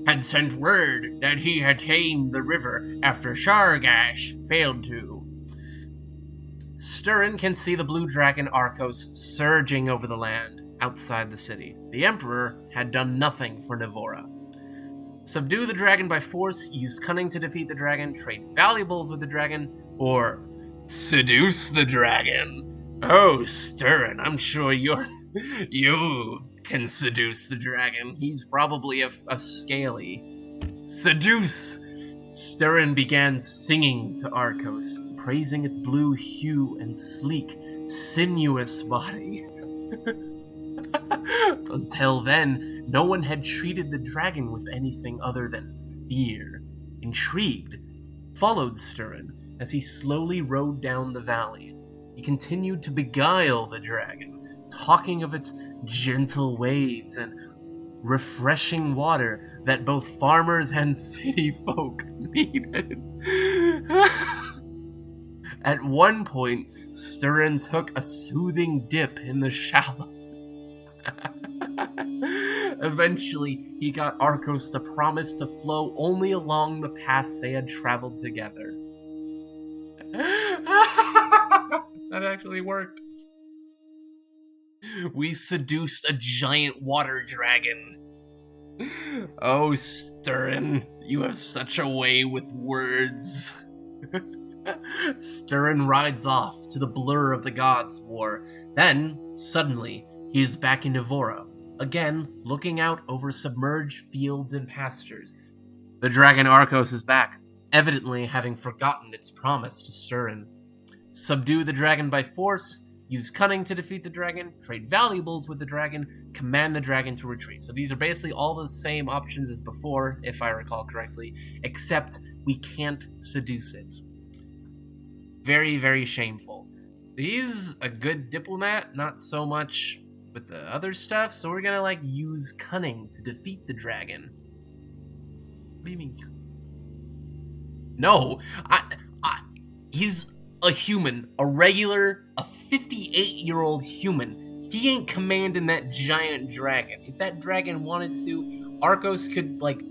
S1: had sent word that he had tamed the river after Shargash failed to. Sturin can see the blue dragon Arcos surging over the land outside the city. The Emperor had done nothing for Navora. Subdue the dragon by force, use cunning to defeat the dragon, trade valuables with the dragon, or seduce the dragon. Oh, Sturin, I'm sure you can seduce the dragon. He's probably a scaly. Seduce! Sturin began singing to Arcos, praising its blue hue and sleek, sinuous body. Until then, no one had treated the dragon with anything other than fear. Intrigued, followed Sturin as he slowly rode down the valley. He continued to beguile the dragon, talking of its gentle waves and refreshing water that both farmers and city folk needed. At one point, Sturin took a soothing dip in the shallow. Eventually, he got Arcos to promise to flow only along the path they had traveled together. That actually worked. We seduced a giant water dragon. Oh, Sturin, you have such a way with words. Sturin rides off to the blur of the Gods' War. Then, suddenly, he is back in Navora, again looking out over submerged fields and pastures. The dragon Arcos is back, evidently having forgotten its promise to Sturin. Subdue the dragon by force, use cunning to defeat the dragon, trade valuables with the dragon, command the dragon to retreat. So these are basically all the same options as before, if I recall correctly, except we can't seduce it. Very, very shameful. He's a good diplomat, not so much with the other stuff, so we're gonna, like, use cunning to defeat the dragon. What do you mean? No! He's a human. A 58-year-old human. He ain't commanding that giant dragon. If that dragon wanted to, Arcos could, like,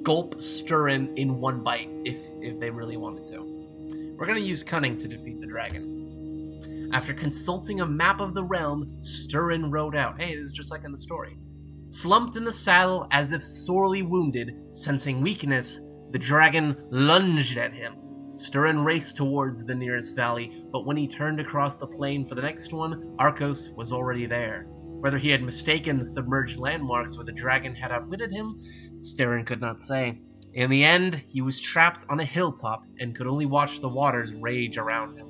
S1: gulp Sturin in one bite, if they really wanted to. We're gonna use cunning to defeat the dragon. After consulting a map of the realm, Sturin rode out. Hey, this is just like in the story. Slumped in the saddle as if sorely wounded, sensing weakness, the dragon lunged at him. Sturin raced towards the nearest valley, but when he turned across the plain for the next one, Arcos was already there. Whether he had mistaken the submerged landmarks or the dragon had outwitted him, Sturin could not say. In the end, he was trapped on a hilltop and could only watch the waters rage around him.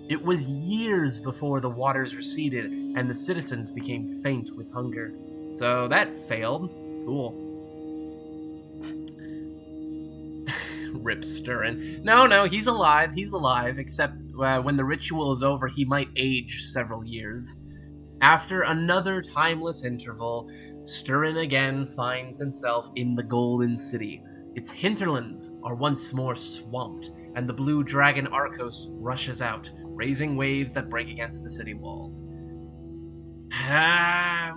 S1: It was years before the waters receded and the citizens became faint with hunger. So that failed. Cool. Rip Sturin. No, he's alive, except when the ritual is over, he might age several years. After another timeless interval, Sturin again finds himself in the Golden City. Its hinterlands are once more swamped, and the blue dragon Arcos rushes out, raising waves that break against the city walls. I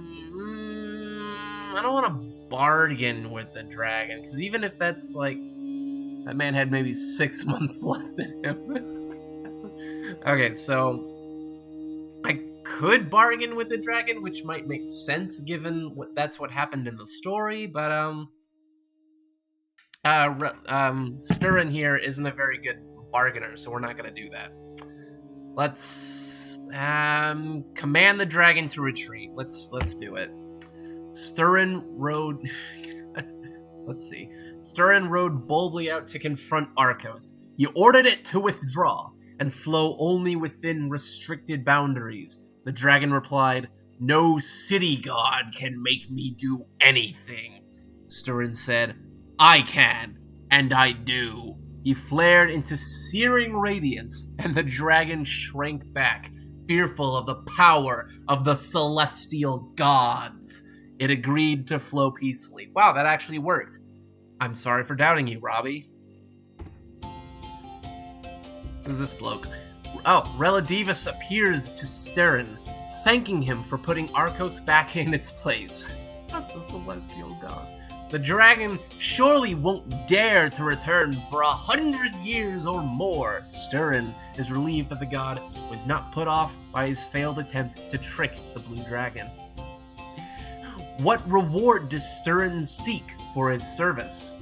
S1: don't want to bargain with the dragon, because even if that's like... That man had maybe 6 months left in him. Okay, so... I could bargain with the dragon, which might make sense given that's what happened in the story, but Sturin here isn't a very good bargainer, so we're not gonna do that. Let's command the dragon to retreat. Let's do it. Sturin rode Let's see. Sturin rode boldly out to confront Arcos. He ordered it to withdraw and flow only within restricted boundaries. The dragon replied, "No city god can make me do anything." Sturin said, "I can, and I do." He flared into searing radiance, and the dragon shrank back, fearful of the power of the celestial gods. It agreed to flow peacefully. Wow, that actually worked. I'm sorry for doubting you, Robbie. Who's this bloke? Oh, Relidivus appears to Sterin, thanking him for putting Arcos back in its place. Not the celestial god. The dragon surely won't dare to return for 100 years or more. Sterin is relieved that the god was not put off by his failed attempt to trick the blue dragon. What reward does Sterin seek for his service?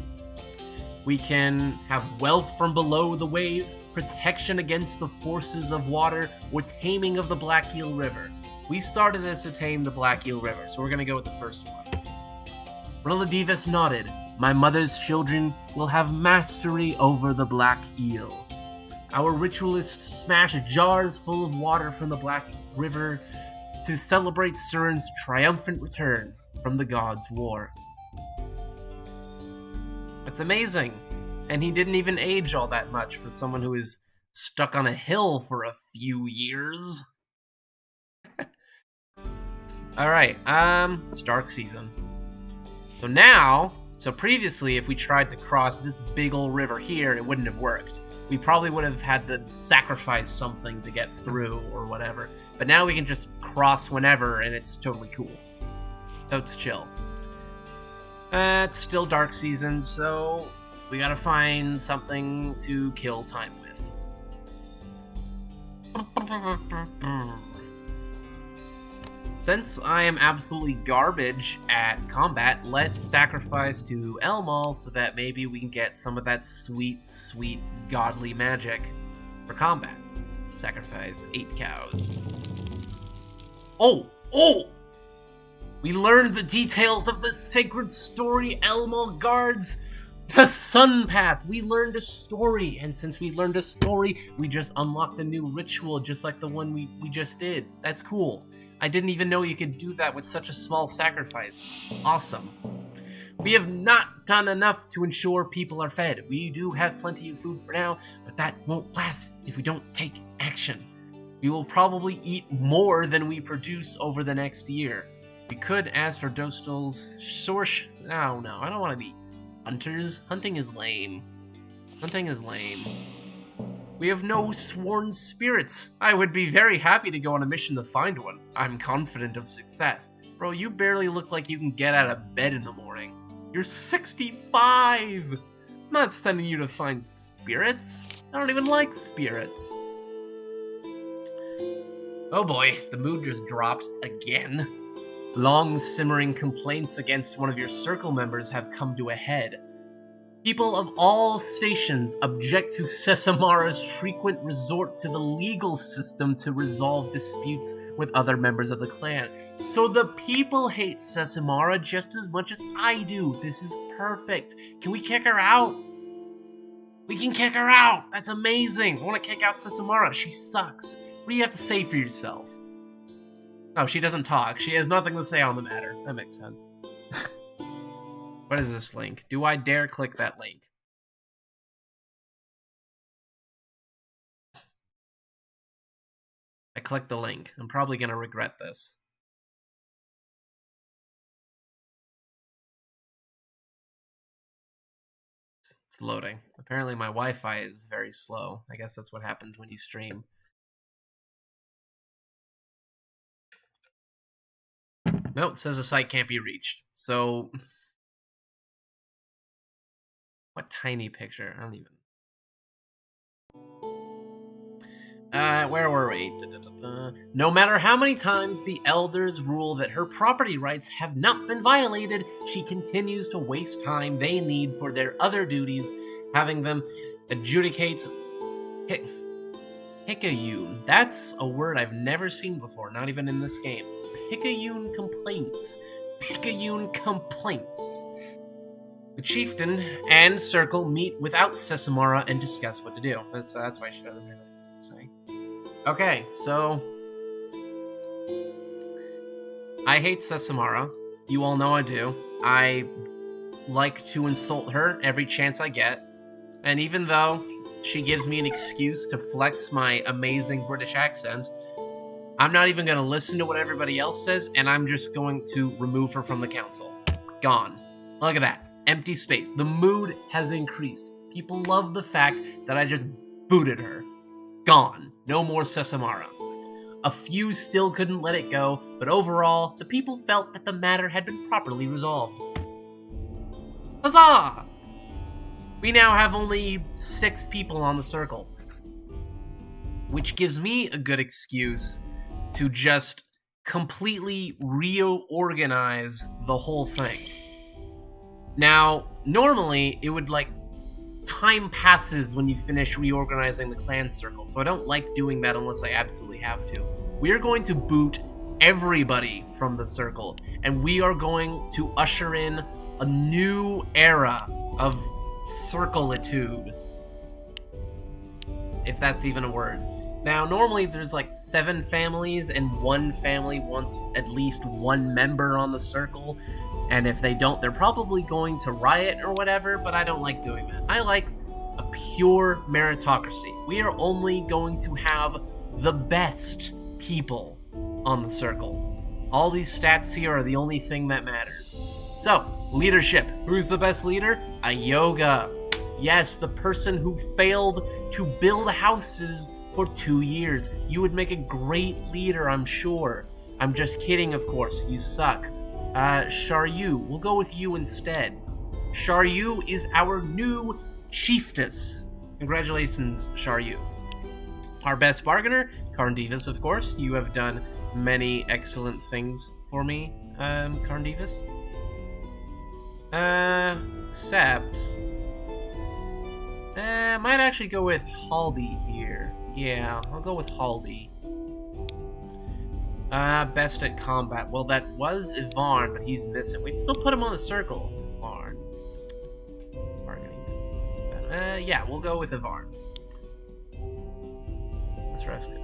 S1: We can have wealth from below the waves, protection against the forces of water, or taming of the Black Eel River. We started this to tame the Black Eel River, so we're going to go with the first one. Relidivus nodded. My mother's children will have mastery over the Black Eel. Our ritualists smash jars full of water from the Black River to celebrate Sterin's triumphant return from the gods' war. That's amazing. And he didn't even age all that much for someone who is stuck on a hill for a few years. Alright, it's dark season. So previously, if we tried to cross this big ol' river here, it wouldn't have worked. We probably would have had to sacrifice something to get through or whatever. But now we can just cross whenever, and it's totally cool. So it's chill. It's still dark season, so we gotta find something to kill time with. Since I am absolutely garbage at combat, let's sacrifice to Elmal so that maybe we can get some of that sweet, sweet godly magic for combat. Sacrifice 8 cows. Oh! We learned the details of the sacred story Elmal guards. The Sun Path. We learned a story, and since we learned a story, we just unlocked a new ritual just like the one we just did. That's cool. I didn't even know you could do that with such a small sacrifice. Awesome. We have not done enough to ensure people are fed. We do have plenty of food for now, but that won't last if we don't take action. We will probably eat more than we produce over the next year. We could ask for Dostal's source. No, I don't want to be hunters. Hunting is lame. We have no sworn spirits. I would be very happy to go on a mission to find one. I'm confident of success. Bro, you barely look like you can get out of bed in the morning. You're 65! I'm not sending you to find spirits. I don't even like spirits. Oh boy, the mood just dropped again. Long simmering complaints against one of your circle members have come to a head. People of all stations object to Sesamara's frequent resort to the legal system to resolve disputes with other members of the clan. So the people hate Sesamara just as much as I do. This is perfect. Can we kick her out? We can kick her out! That's amazing! I want to kick out Sesamara. She sucks. What do you have to say for yourself? Oh, she doesn't talk. She has nothing to say on the matter. That makes sense. What is this link? Do I dare click that link? I clicked the link. I'm probably going to regret this. It's loading. Apparently my Wi-Fi is very slow. I guess that's what happens when you stream. Nope, it says the site can't be reached. So... What tiny picture? I don't even... where were we? No matter how many times the elders rule that her property rights have not been violated, she continues to waste time they need for their other duties, having them adjudicate... Picayune. That's a word I've never seen before, not even in this game. Picayune complaints. Picayune complaints. The chieftain and circle meet without Sesamara and discuss what to do. That's why she doesn't really say. Okay, so I hate Sesamara. You all know I do. I like to insult her every chance I get. And even though she gives me an excuse to flex my amazing British accent, I'm not even going to listen to what everybody else says, and I'm just going to remove her from the council. Gone. Look at that. Empty space. The mood has increased. People love the fact that I just booted her. Gone. No more Sesamara. A few still couldn't let it go, but overall, the people felt that the matter had been properly resolved. Huzzah! We now have only 6 people on the circle, which gives me a good excuse to just completely reorganize the whole thing. Now, normally, it would, time passes when you finish reorganizing the clan circle, so I don't like doing that unless I absolutely have to. We are going to boot everybody from the circle, and we are going to usher in a new era of circleitude, if that's even a word. Now, normally there's 7 families, and one family wants at least one member on the circle, and if they don't, they're probably going to riot or whatever, but I don't like doing that. I like a pure meritocracy. We are only going to have the best people on the circle. All these stats here are the only thing that matters. So, leadership. Who's the best leader? Yoga. Yes, the person who failed to build houses for 2 years. You would make a great leader, I'm sure. I'm just kidding, of course. You suck. Sharyu. We'll go with you instead. Sharyu is our new chiefess. Congratulations, Sharyu. Our best bargainer, Carndivis, of course. You have done many excellent things for me, Carndivis. Except... I might actually go with Haldy here. Yeah, I'll go with Haldy. Best at combat. Well, that was Ivarn, but he's missing. We'd still put him on the circle. Ivarn. Yeah, we'll go with Ivarn. Let's rest it.